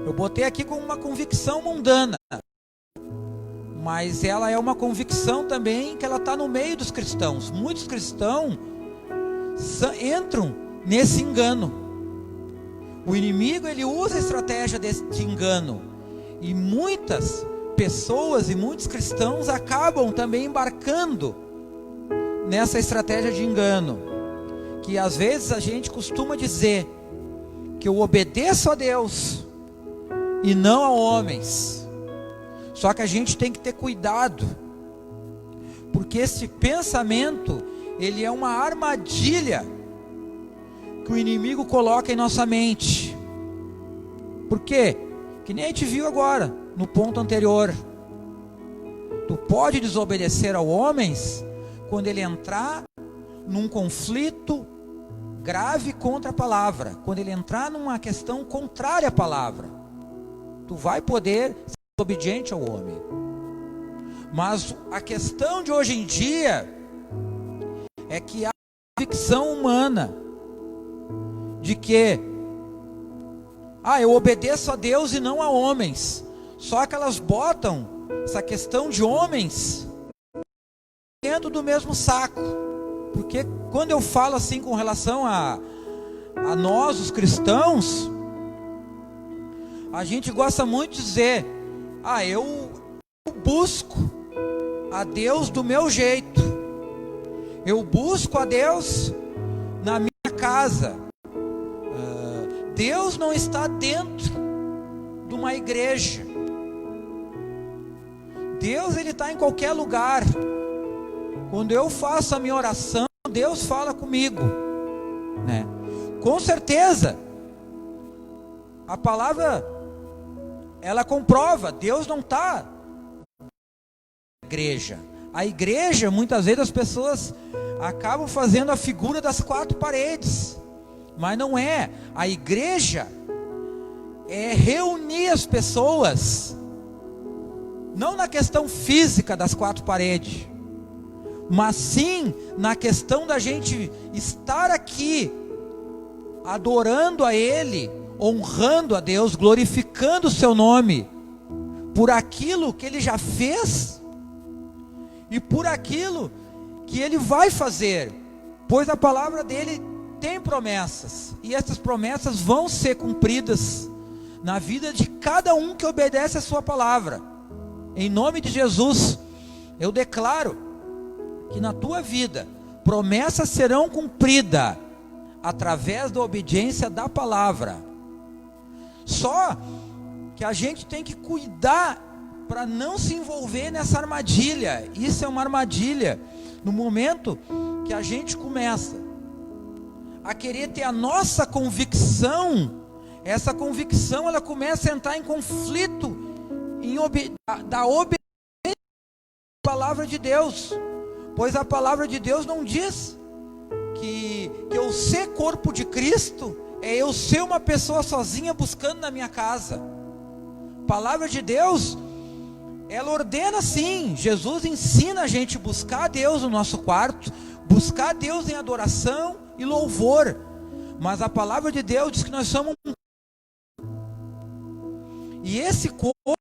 eu botei aqui como uma convicção mundana, mas ela é uma convicção também que ela está no meio dos cristãos. Muitos cristãos entram nesse engano. O inimigo, ele usa a estratégia de engano, e muitas pessoas e muitos cristãos acabam também embarcando nessa estratégia de engano, que às vezes a gente costuma dizer que eu obedeço a Deus e não a homens. Só que a gente tem que ter cuidado, porque esse pensamento, ele é uma armadilha que o inimigo coloca em nossa mente. Por quê? Que nem a gente viu agora, no ponto anterior. Tu pode desobedecer aos homens quando ele entrar num conflito grave contra a palavra, quando ele entrar numa questão contrária à palavra. Tu vai poder ser obediente ao homem. Mas a questão de hoje em dia é que há a convicção humana de que eu obedeço a Deus e não a homens. Só que elas botam essa questão de homens dentro do mesmo saco. Porque quando eu falo assim com relação a nós, os cristãos, a gente gosta muito de dizer: eu busco a Deus do meu jeito, eu busco a Deus na minha casa. Deus não está dentro de uma igreja. Deus, ele está em qualquer lugar. Quando eu faço a minha oração, Deus fala comigo, né? Com certeza, a palavra, ela comprova, Deus não está na igreja. A igreja, muitas vezes as pessoas acabam fazendo a figura das quatro paredes, mas não é. A igreja é reunir as pessoas, não na questão física das quatro paredes, mas sim na questão da gente estar aqui, adorando a Ele, honrando a Deus, glorificando o seu nome, por aquilo que Ele já fez, e por aquilo que Ele vai fazer, pois a palavra dEle tem promessas, e essas promessas vão ser cumpridas, na vida de cada um que obedece a sua palavra. Em nome de Jesus, eu declaro que na tua vida, promessas serão cumpridas, através da obediência da palavra. Só que a gente tem que cuidar, para não se envolver nessa armadilha. Isso é uma armadilha, no momento que a gente começa a querer ter a nossa convicção, essa convicção ela começa a entrar em conflito da obediência à palavra de Deus, pois a palavra de Deus não diz que eu ser corpo de Cristo é eu ser uma pessoa sozinha buscando na minha casa. A palavra de Deus, ela ordena sim, Jesus ensina a gente buscar a Deus no nosso quarto, buscar a Deus em adoração e louvor, mas a palavra de Deus diz que nós somos e esse corpo,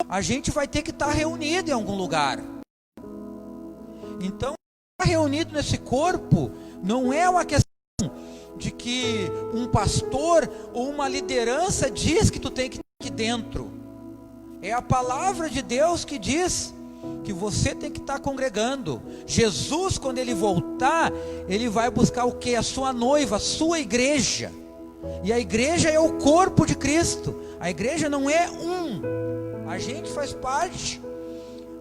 a gente vai ter que estar reunido em algum lugar. Então, estar reunido nesse corpo, não é uma questão de que um pastor ou uma liderança diz que tu tem que estar aqui dentro. É a palavra de Deus que diz que você tem que estar congregando. Jesus, quando Ele voltar, Ele vai buscar o quê? A sua noiva, a sua igreja. E a igreja é o corpo de Cristo. A igreja não é a gente faz parte,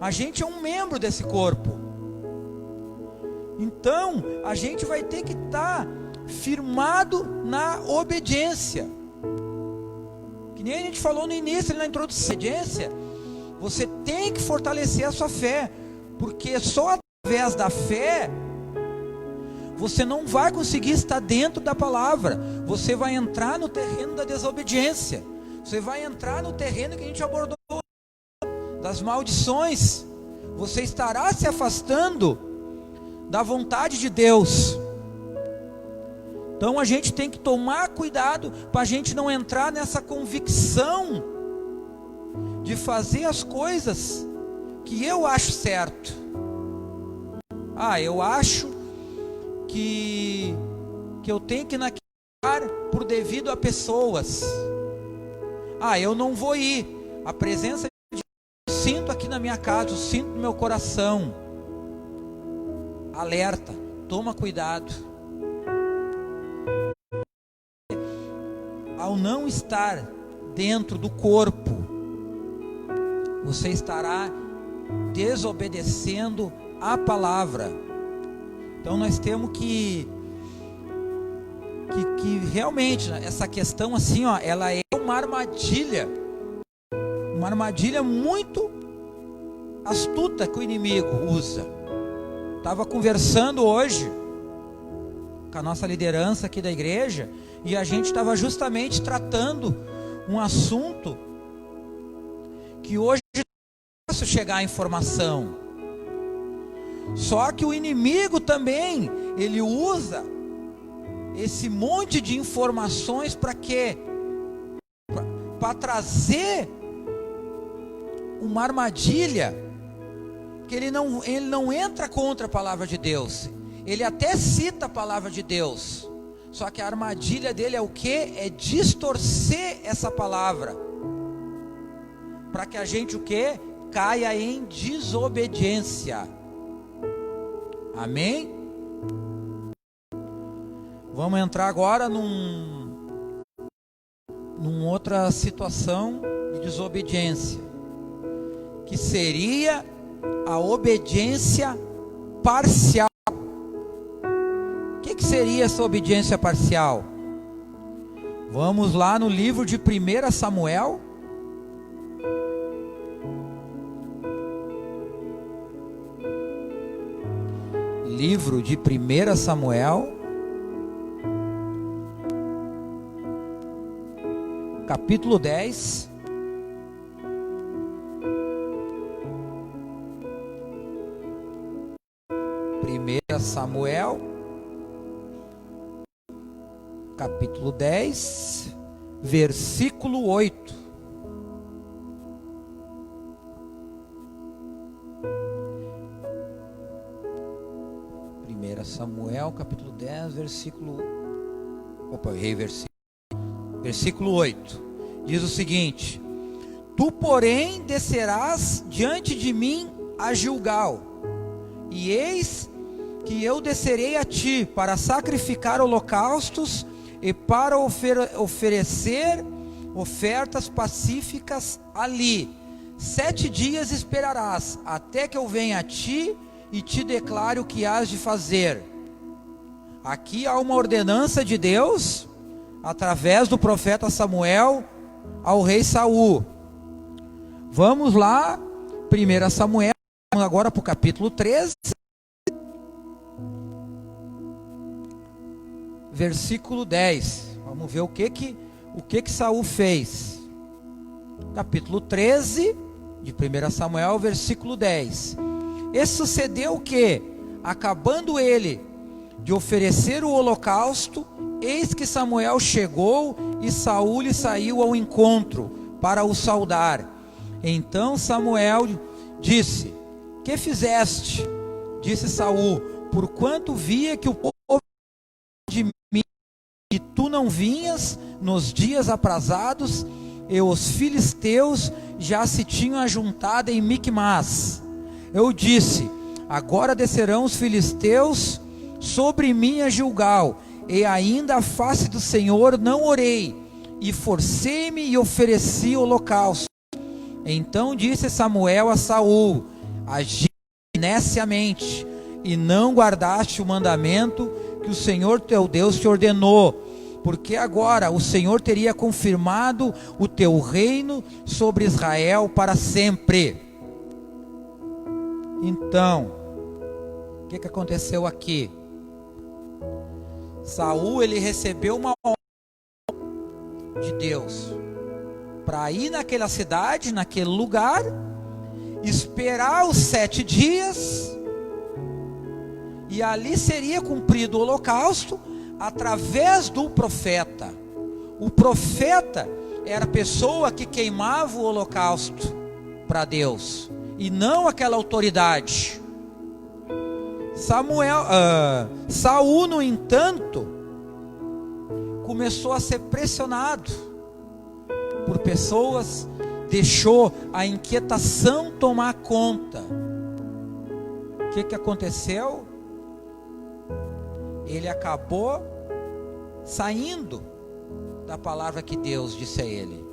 a gente é um membro desse corpo. Então, a gente vai ter que estar firmado na obediência. Que nem a gente falou no início, na introdução. Obediência, você tem que fortalecer a sua fé, porque só através da fé você não vai conseguir estar dentro da palavra. Você vai entrar no terreno da desobediência. Você vai entrar no terreno que a gente abordou, das maldições. Você estará se afastando da vontade de Deus. Então a gente tem que tomar cuidado para a gente não entrar nessa convicção de fazer as coisas que eu acho certo. Eu acho que eu tenho que ir naquele lugar por devido a pessoas. Eu não vou ir. A presença de Deus eu sinto aqui na minha casa, eu sinto no meu coração. Alerta, toma cuidado. Ao não estar dentro do corpo, você estará desobedecendo a palavra. Então nós temos que realmente, essa questão assim, ela é uma armadilha muito astuta que o inimigo usa. Estava conversando hoje com a nossa liderança aqui da igreja, e a gente estava justamente tratando um assunto que hoje é fácil chegar a informação. Só que o inimigo também, ele usa esse monte de informações para quê? Para trazer uma armadilha, que ele não entra contra a palavra de Deus. Ele até cita a palavra de Deus, só que a armadilha dele é o quê? É distorcer essa palavra, para que a gente o quê? Caia em desobediência. Amém? Vamos entrar agora numa outra situação de desobediência, que seria a obediência parcial. O que seria essa obediência parcial? Vamos lá no livro de 1 Samuel. Livro de 1 Samuel, capítulo 10. Samuel, capítulo 10, versículo 8. Samuel, capítulo 10, versículo 8. Diz o seguinte: Tu, porém, descerás diante de mim a Gilgal, e eis que eu descerei a ti para sacrificar holocaustos e para oferecer ofertas pacíficas ali. 7 dias esperarás, até que eu venha a ti e te declare o que hás de fazer. Aqui há uma ordenança de Deus, através do profeta Samuel, ao rei Saul. Vamos lá, 1 Samuel, agora para o capítulo 13. Versículo 10. Vamos ver o que Saul fez. Capítulo 13 de 1 Samuel, versículo 10. E sucedeu que, acabando ele de oferecer o holocausto, eis que Samuel chegou e Saul lhe saiu ao encontro para o saudar. Então Samuel disse: Que fizeste? Disse Saul: Porquanto via que o povo de mim e tu não vinhas nos dias aprazados, e os filisteus já se tinham ajuntado em Micmas. Eu disse: Agora descerão os filisteus sobre mim a Gilgal, e ainda a face do Senhor não orei, e forcei-me e ofereci holocausto. Então disse Samuel a Saul: Agi neciamente, e não guardaste o mandamento que o Senhor teu Deus te ordenou, porque agora o Senhor teria confirmado o teu reino sobre Israel para sempre. Então, o que aconteceu aqui? Saul, ele recebeu uma ordem de Deus para ir naquela cidade, naquele lugar, esperar os 7 dias, e ali seria cumprido o holocausto através do profeta. O profeta era a pessoa que queimava o holocausto para Deus, e não aquela autoridade. Saul, no entanto, começou a ser pressionado por pessoas, deixou a inquietação tomar conta. O que aconteceu? Ele acabou saindo da palavra que Deus disse a ele.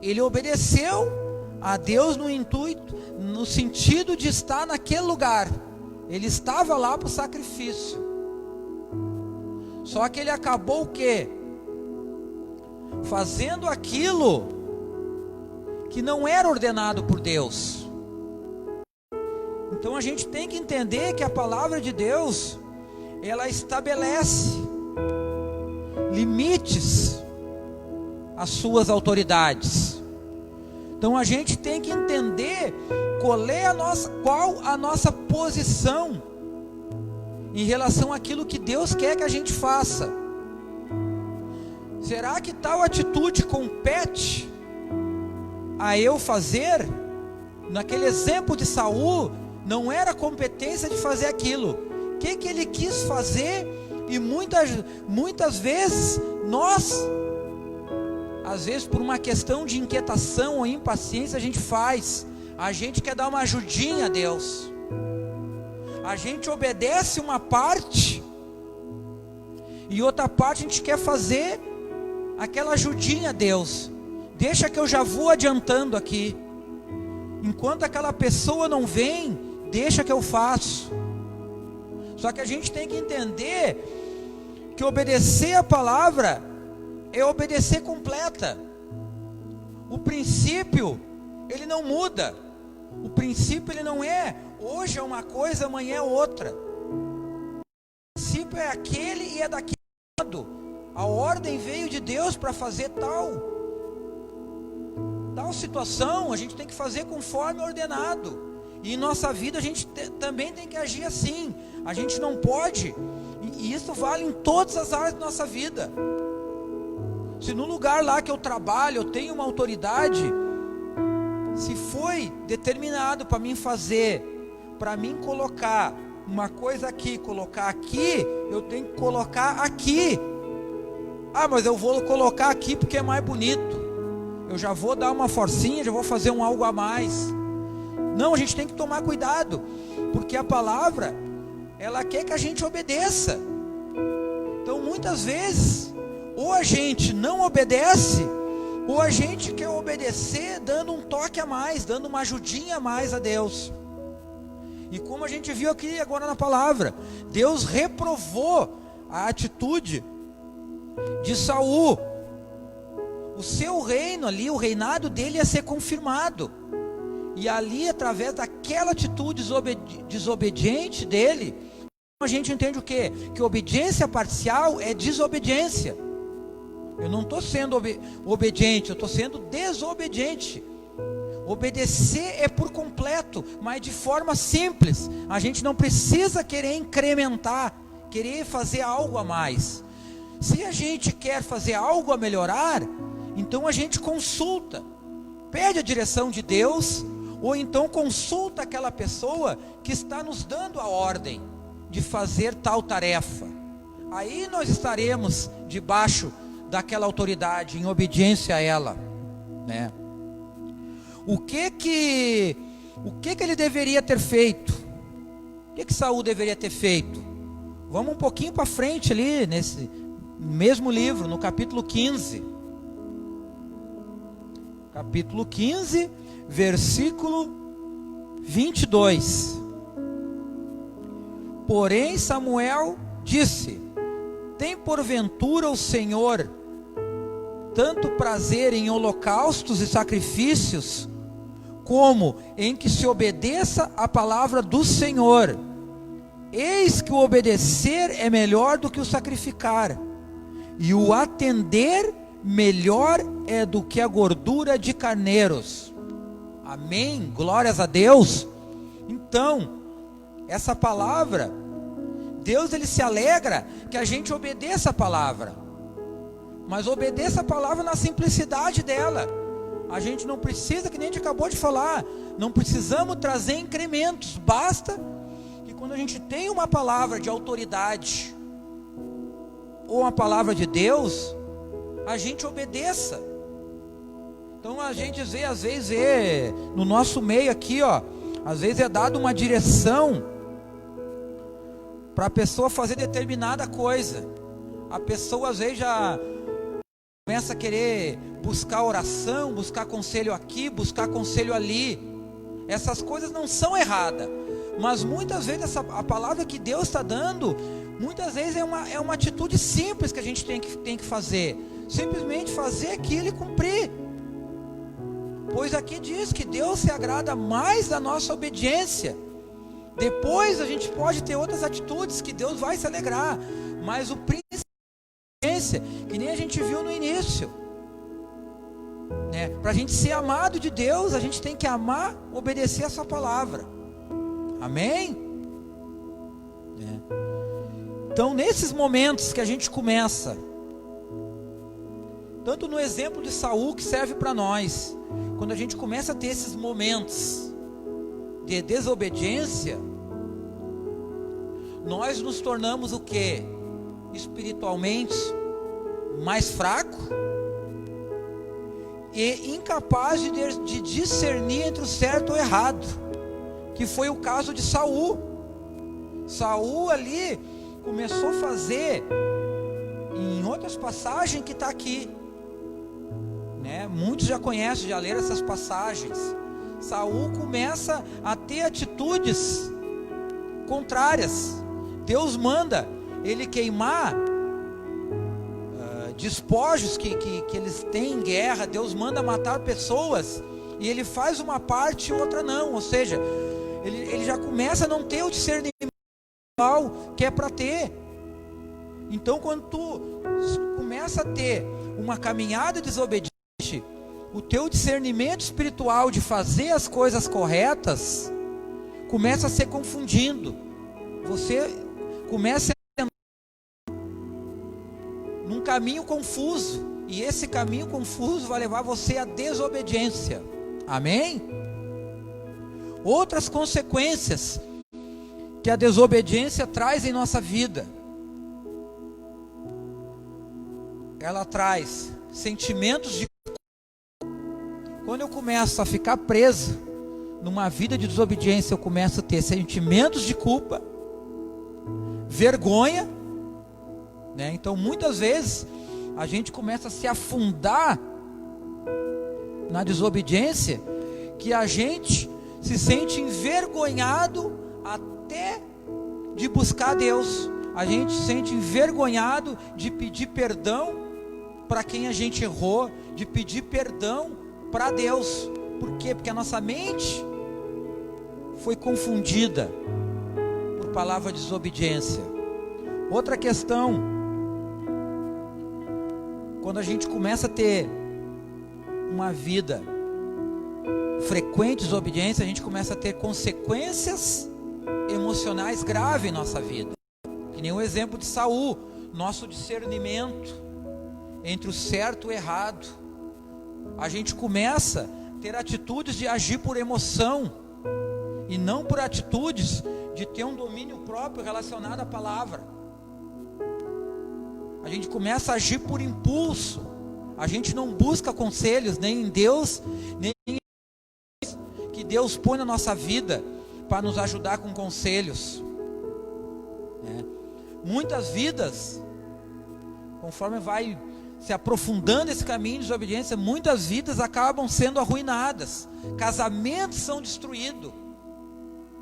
Ele obedeceu a Deus no intuito, no sentido de estar naquele lugar. Ele estava lá para o sacrifício. Só que ele acabou o quê? Fazendo aquilo que não era ordenado por Deus. Então a gente tem que entender que a palavra de Deus, ela estabelece limites às suas autoridades. Então a gente tem que entender qual a nossa posição em relação àquilo que Deus quer que a gente faça. Será que tal atitude compete a eu fazer? Naquele exemplo de Saul, não era competência de fazer aquilo. O que ele quis fazer? E muitas vezes nós, às vezes por uma questão de inquietação ou impaciência, a gente faz. A gente quer dar uma ajudinha a Deus. A gente obedece uma parte, e outra parte a gente quer fazer aquela ajudinha a Deus. Deixa que eu já vou adiantando aqui. Enquanto aquela pessoa não vem, deixa que eu faço. Só que a gente tem que entender que obedecer a palavra é obedecer completa. O princípio, ele não muda. O princípio, ele não é hoje é uma coisa, amanhã é outra. O princípio é aquele e é daquele modo. A ordem veio de Deus para fazer tal situação, a gente tem que fazer conforme ordenado. E em nossa vida a gente também tem que agir assim. A gente não pode, e isso vale em todas as áreas da nossa vida. Se no lugar lá que eu trabalho eu tenho uma autoridade, se foi determinado para mim fazer, para mim colocar uma coisa aqui, colocar aqui, eu tenho que colocar aqui. Ah, mas eu vou colocar aqui porque é mais bonito. Eu já vou dar uma forcinha, já vou fazer um algo a mais. Não, a gente tem que tomar cuidado, porque a palavra, ela quer que a gente obedeça. Então muitas vezes, ou a gente não obedece, ou a gente quer obedecer dando um toque a mais, dando uma ajudinha a mais a Deus. E como a gente viu aqui agora na palavra, Deus reprovou a atitude de Saul. O seu reino ali, o reinado dele ia ser confirmado. E ali, através daquela atitude desobediente dele, a gente entende o quê? Que obediência parcial é desobediência. Eu não estou sendo obediente, eu estou sendo desobediente. Obedecer é por completo, mas de forma simples. A gente não precisa querer incrementar, querer fazer algo a mais. Se a gente quer fazer algo a melhorar, então a gente consulta, pede a direção de Deus, ou então consulta aquela pessoa que está nos dando a ordem de fazer tal tarefa. Aí nós estaremos debaixo daquela autoridade, em obediência a ela, né? O que ele deveria ter feito? O que Saul deveria ter feito? Vamos um pouquinho para frente ali, nesse mesmo livro, no capítulo 15. Capítulo 15, versículo 22. Porém Samuel disse: tem porventura o Senhor tanto prazer em holocaustos e sacrifícios, como em que se obedeça a palavra do Senhor? Eis que o obedecer é melhor do que o sacrificar, e o atender melhor é do que a gordura de carneiros. Amém? Glórias a Deus. Então, essa palavra, Deus ele se alegra que a gente obedeça a palavra, mas obedeça a palavra na simplicidade dela. A gente não precisa, que nem a gente acabou de falar, não precisamos trazer incrementos. Basta que quando a gente tem uma palavra de autoridade, ou uma palavra de Deus, a gente obedeça. Então a gente vê, às vezes no nosso meio aqui, ó, às vezes é dado uma direção para a pessoa fazer determinada coisa. A pessoa às vezes já começa a querer buscar oração, buscar conselho aqui, buscar conselho ali. Essas coisas não são erradas, mas muitas vezes a palavra que Deus está dando, muitas vezes é uma atitude simples que a gente tem que fazer. Simplesmente fazer aquilo e cumprir. Pois aqui diz que Deus se agrada mais da nossa obediência. Depois a gente pode ter outras atitudes que Deus vai se alegrar, mas o princípio é a obediência, que nem a gente viu no início, né? Para a gente ser amado de Deus, a gente tem que amar, obedecer a sua palavra. Amém? Então nesses momentos que a gente começa, tanto no exemplo de Saul, que serve para nós, quando a gente começa a ter esses momentos de desobediência, nós nos tornamos o quê? Espiritualmente mais fraco e incapaz de discernir entre o certo ou o errado, que foi o caso de Saul. Saul ali começou a fazer, em outras passagens que está aqui, né? Muitos já conhecem, já leram essas passagens. Saul começa a ter atitudes contrárias, Deus manda ele queimar despojos que eles têm em guerra. Deus manda matar pessoas, e ele faz uma parte e outra não. Ou seja, ele já começa a não ter o discernimento que é para ter. Então, quando tu começa a ter uma caminhada desobediente, o teu discernimento espiritual de fazer as coisas corretas começa a ser confundido. Você começa a entrar num caminho confuso, e esse caminho confuso vai levar você à desobediência. Amém? Outras consequências que a desobediência traz em nossa vida: ela traz sentimentos de culpa. Quando eu começo a ficar preso numa vida de desobediência, eu começo a ter sentimentos de culpa, vergonha, né? Então muitas vezes a gente começa a se afundar na desobediência, que a gente se sente envergonhado até de buscar Deus. A gente se sente envergonhado de pedir perdão para quem a gente errou, de pedir perdão para Deus. Por quê? Porque a nossa mente foi confundida por palavra desobediência. Outra questão: quando a gente começa a ter uma vida frequente de desobediência, a gente começa a ter consequências emocionais graves em nossa vida. Que nem o exemplo de Saul. Nosso discernimento entre o certo e o errado, a gente começa a ter atitudes de agir por emoção, e não por atitudes de ter um domínio próprio relacionado à palavra. A gente começa a agir por impulso. A gente não busca conselhos, nem em Deus, nem em que Deus põe na nossa vida para nos ajudar com conselhos, né? Muitas vidas, conforme vai se aprofundando esse caminho de desobediência, muitas vidas acabam sendo arruinadas. Casamentos são destruídos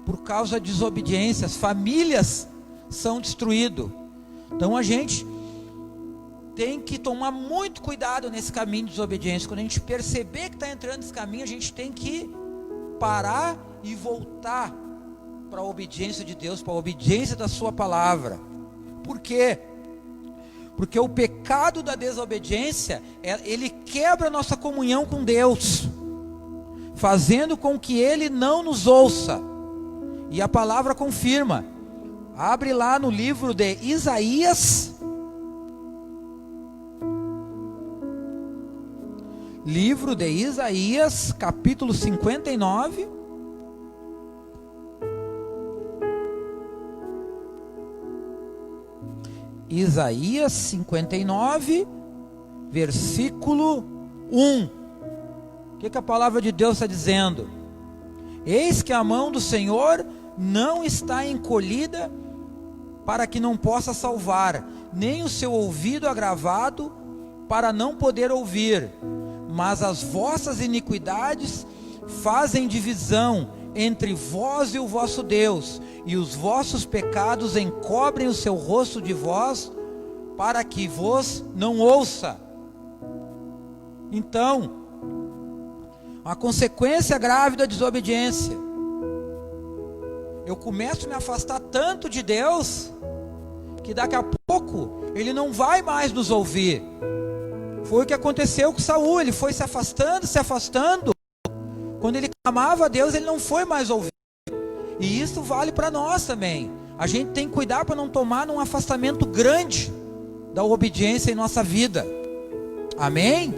por causa de desobediências, famílias são destruídas. Então a gente tem que tomar muito cuidado nesse caminho de desobediência. Quando a gente perceber que está entrando nesse caminho, a gente tem que parar e voltar para a obediência de Deus, para a obediência da sua palavra. Por quê? Porque o pecado da desobediência, ele quebra a nossa comunhão com Deus, fazendo com que Ele não nos ouça. E a palavra confirma. Abre lá no livro de Isaías, livro de Isaías, capítulo 59. Isaías 59, versículo 1. O que a palavra de Deus está dizendo? Eis que a mão do Senhor não está encolhida para que não possa salvar, nem o seu ouvido agravado para não poder ouvir. Mas as vossas iniquidades fazem divisão entre vós e o vosso Deus, e os vossos pecados encobrem o seu rosto de vós, para que vos não ouça. Então, a consequência grave da desobediência: eu começo a me afastar tanto de Deus, que daqui a pouco Ele não vai mais nos ouvir. Foi o que aconteceu com Saul. Ele foi se afastando. Quando ele clamava a Deus, ele não foi mais ouvido. E isso vale para nós também. A gente tem que cuidar para não tomar um afastamento grande da obediência em nossa vida. Amém?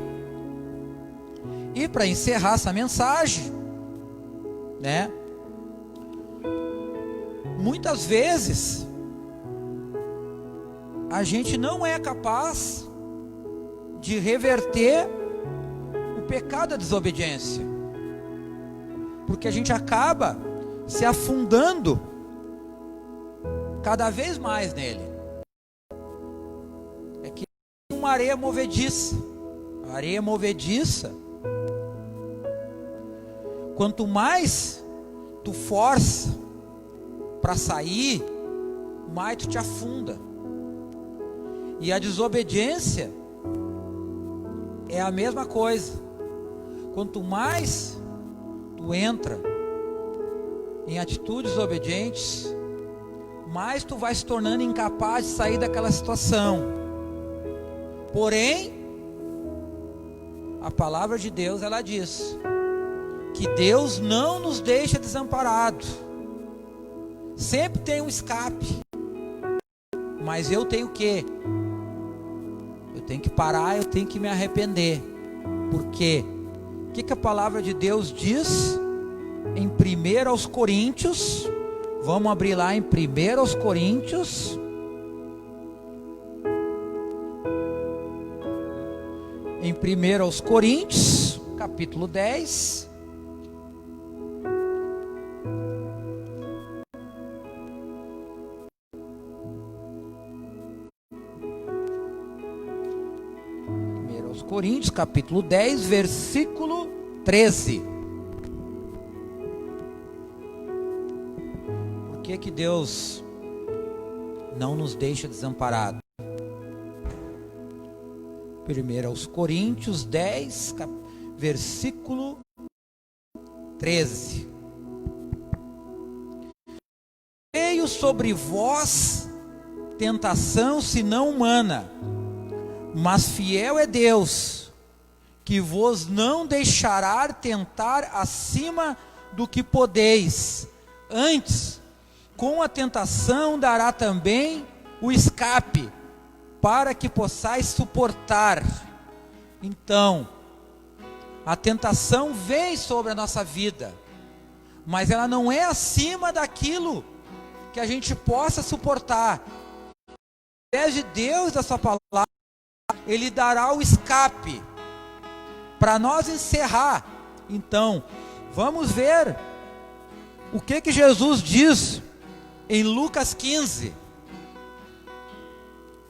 E para encerrar essa mensagem, né? Muitas vezes a gente não é capaz de reverter o pecado da desobediência, porque a gente acaba se afundando cada vez mais nele. É que uma areia movediça. A areia movediça, quanto mais tu força para sair, mais tu te afunda. E a desobediência é a mesma coisa. Quanto mais tu entra em atitudes desobedientes, mais tu vai se tornando incapaz de sair daquela situação. Porém, a palavra de Deus, ela diz que Deus não nos deixa desamparados. Sempre tem um escape. Mas eu tenho que Eu tenho que parar, eu tenho que me arrepender. Por quê? O que a palavra de Deus diz em 1 aos Coríntios? Vamos abrir lá em 1 aos Coríntios. Em 1 aos Coríntios, capítulo 10. Coríntios, capítulo 10, versículo 13. Por que Deus não nos deixa desamparados? 1 aos Coríntios 10, versículo 13. Veio sobre vós tentação senão humana, mas fiel é Deus, que vos não deixará tentar acima do que podeis. Antes, com a tentação dará também o escape, para que possais suportar. Então, a tentação vem sobre a nossa vida, mas ela não é acima daquilo que a gente possa suportar. Através de Deus, da sua palavra, Ele dará o escape para nós encerrar. Então, vamos ver o que Jesus diz em Lucas 15.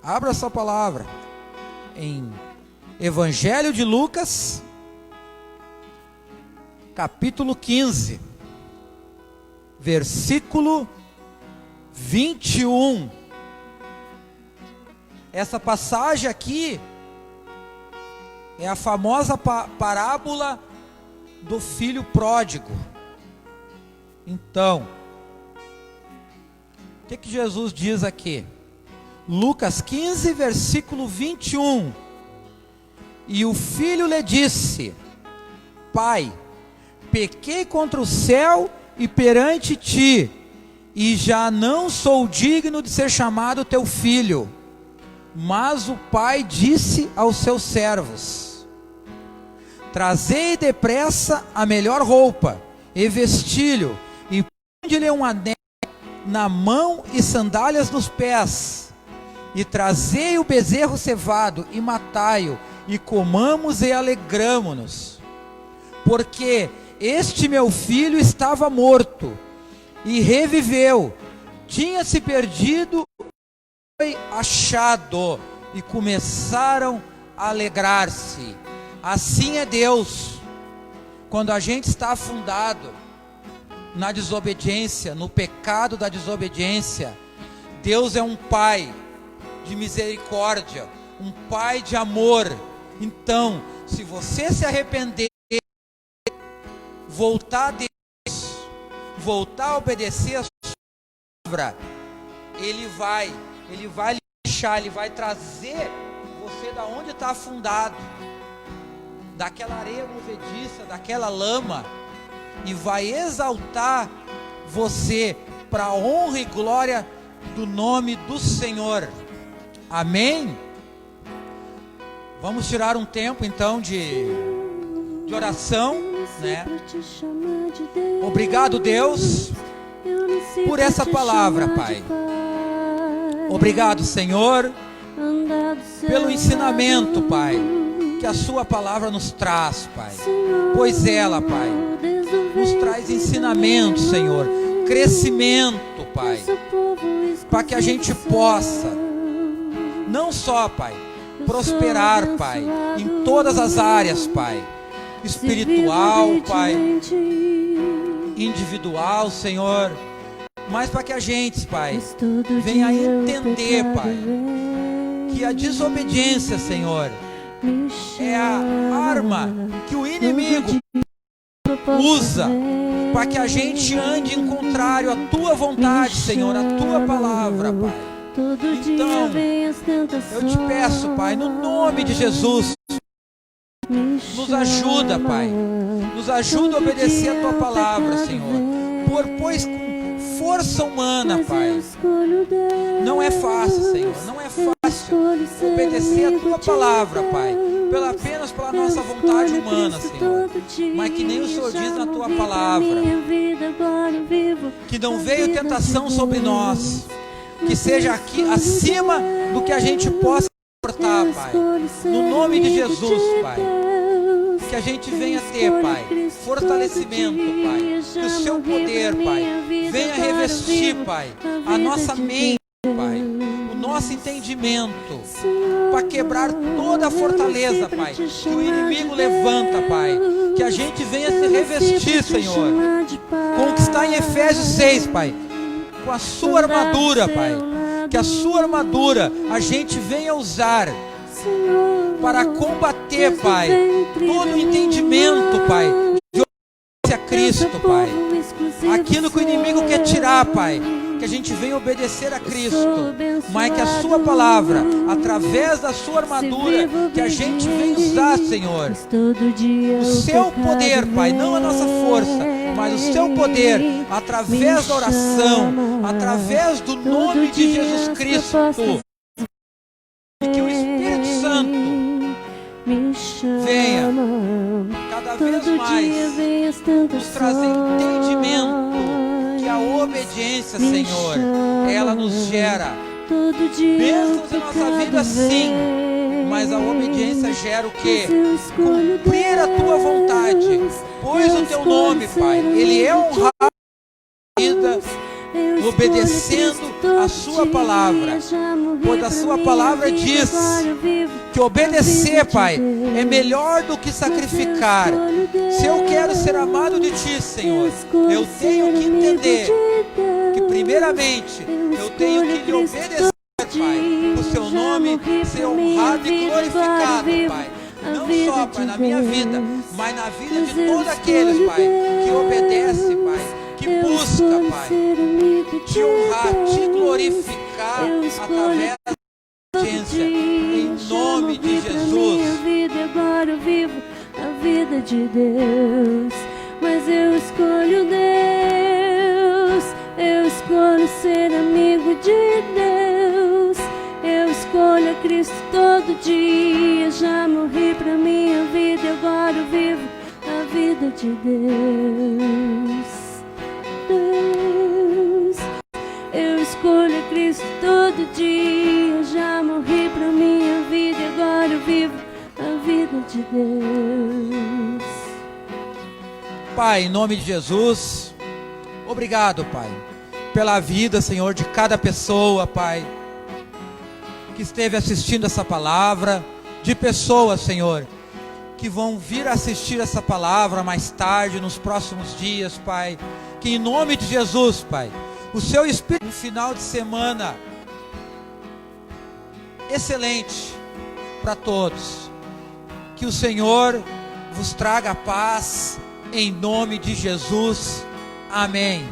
Abra sua palavra em Evangelho de Lucas, capítulo 15, versículo 21. Essa passagem aqui é a famosa parábola do filho pródigo. Então, o que Jesus diz aqui? Lucas 15, versículo 21. E o filho lhe disse: Pai, pequei contra o céu e perante ti, e já não sou digno de ser chamado teu filho. Mas o pai disse aos seus servos: Trazei depressa a melhor roupa, e vestilho, e ponde-lhe um anel na mão e sandálias nos pés. E trazei o bezerro cevado, e matai-o, e comamos e alegramo-nos. Porque este meu filho estava morto, e reviveu, tinha-se perdido, foi achado, e começaram a alegrar-se. Assim é Deus. Quando a gente está afundado na desobediência, no pecado da desobediência, Deus é um pai de misericórdia, um pai de amor. Então, se você se arrepender, voltar a Deus, voltar a obedecer a sua palavra, Ele vai lhe deixar, Ele vai trazer você da onde está afundado, daquela areia movediça, daquela lama, e vai exaltar você para a honra e glória do nome do Senhor. Amém? Vamos tirar um tempo então de oração, né? Obrigado, Deus, por essa palavra, Pai. Obrigado, Senhor, pelo ensinamento, Pai, que a sua palavra nos traz, Pai. Pois ela, Pai, nos traz ensinamento, Senhor, crescimento, Pai, para que a gente possa, não só, Pai, prosperar, Pai, em todas as áreas, Pai, espiritual, Pai, individual, Senhor, mas para que a gente, Pai, Mas todo venha dia o entender, pecado Pai, vem, que a desobediência, Senhor, me é a chama. arma que o inimigo Proposta usa vem, para que a gente ande em contrário à Tua vontade, Senhor, à Tua palavra, Pai. todo Então, dia vem as tentações. Eu te peço, Pai, no nome de Jesus, Me nos ajuda, Pai. Nos ajuda a obedecer a Tua palavra, Senhor. Pois com força humana, Pai, não é fácil, Senhor. Não é fácil obedecer a Tua palavra, Pai, apenas pela nossa vontade humana, Senhor. Mas que nem o Senhor diz na Tua palavra, que não veio tentação sobre nós, que seja aqui acima do que a gente possa suportar, Pai. No nome de Jesus, Pai. Que a gente venha ter, Pai, fortalecimento, Pai. Que o Seu poder, Pai, venha revestir, Pai, a nossa mente, Pai, o nosso entendimento, para quebrar toda a fortaleza, Pai, que o inimigo levanta, Pai. Que a gente venha se revestir, Senhor, com o que está em Efésios 6, Pai, com a Sua armadura, Pai. Que a Sua armadura a gente venha usar para combater, Pai, todo o entendimento, Pai, de obediência a Cristo, Pai. Aquilo que o inimigo quer tirar, Pai, que a gente venha obedecer a Cristo, mas que a Sua palavra, através da Sua armadura, que a gente venha usar, Senhor, o Seu poder, Pai, não a nossa força, mas o Seu poder, através da oração, através do nome de Jesus Cristo, e que o Espírito Santo venha cada vez mais nos trazer entendimento que a obediência, Senhor, ela nos gera bênçãos em nossa vida, sim, mas a obediência gera o quê? Cumprir a Tua vontade, pois o Teu nome, Pai, Ele é honrado na vida, obedecendo a Sua palavra, pois a Sua palavra diz que obedecer, Pai, é melhor do que sacrificar. Se eu quero ser amado de Ti, Senhor, eu tenho que entender que primeiramente eu tenho que lhe obedecer, Pai, o Seu nome ser honrado e glorificado, Pai. Não só, Pai, na minha vida, mas na vida de todos aqueles, Pai, que obedece, Pai, que busca, Pai, te honrar, te glorificar através da obediência, em nome de Jesus. Agora eu vivo a vida de Deus, mas eu escolho Deus, eu escolho ser amigo de Deus, eu escolho a Cristo todo dia. Já morri pra minha vida e agora eu vivo a vida de Deus. Eu escolho a Cristo todo dia. Já morri pra minha vida e agora eu vivo a vida de Deus. Pai, em nome de Jesus, obrigado, Pai, pela vida, Senhor, de cada pessoa, Pai, que esteve assistindo essa palavra, de pessoas, Senhor, que vão vir assistir essa palavra mais tarde, nos próximos dias, Pai. Que em nome de Jesus, Pai, o Seu Espírito, um final de semana excelente para todos. Que o Senhor vos traga paz, em nome de Jesus. Amém.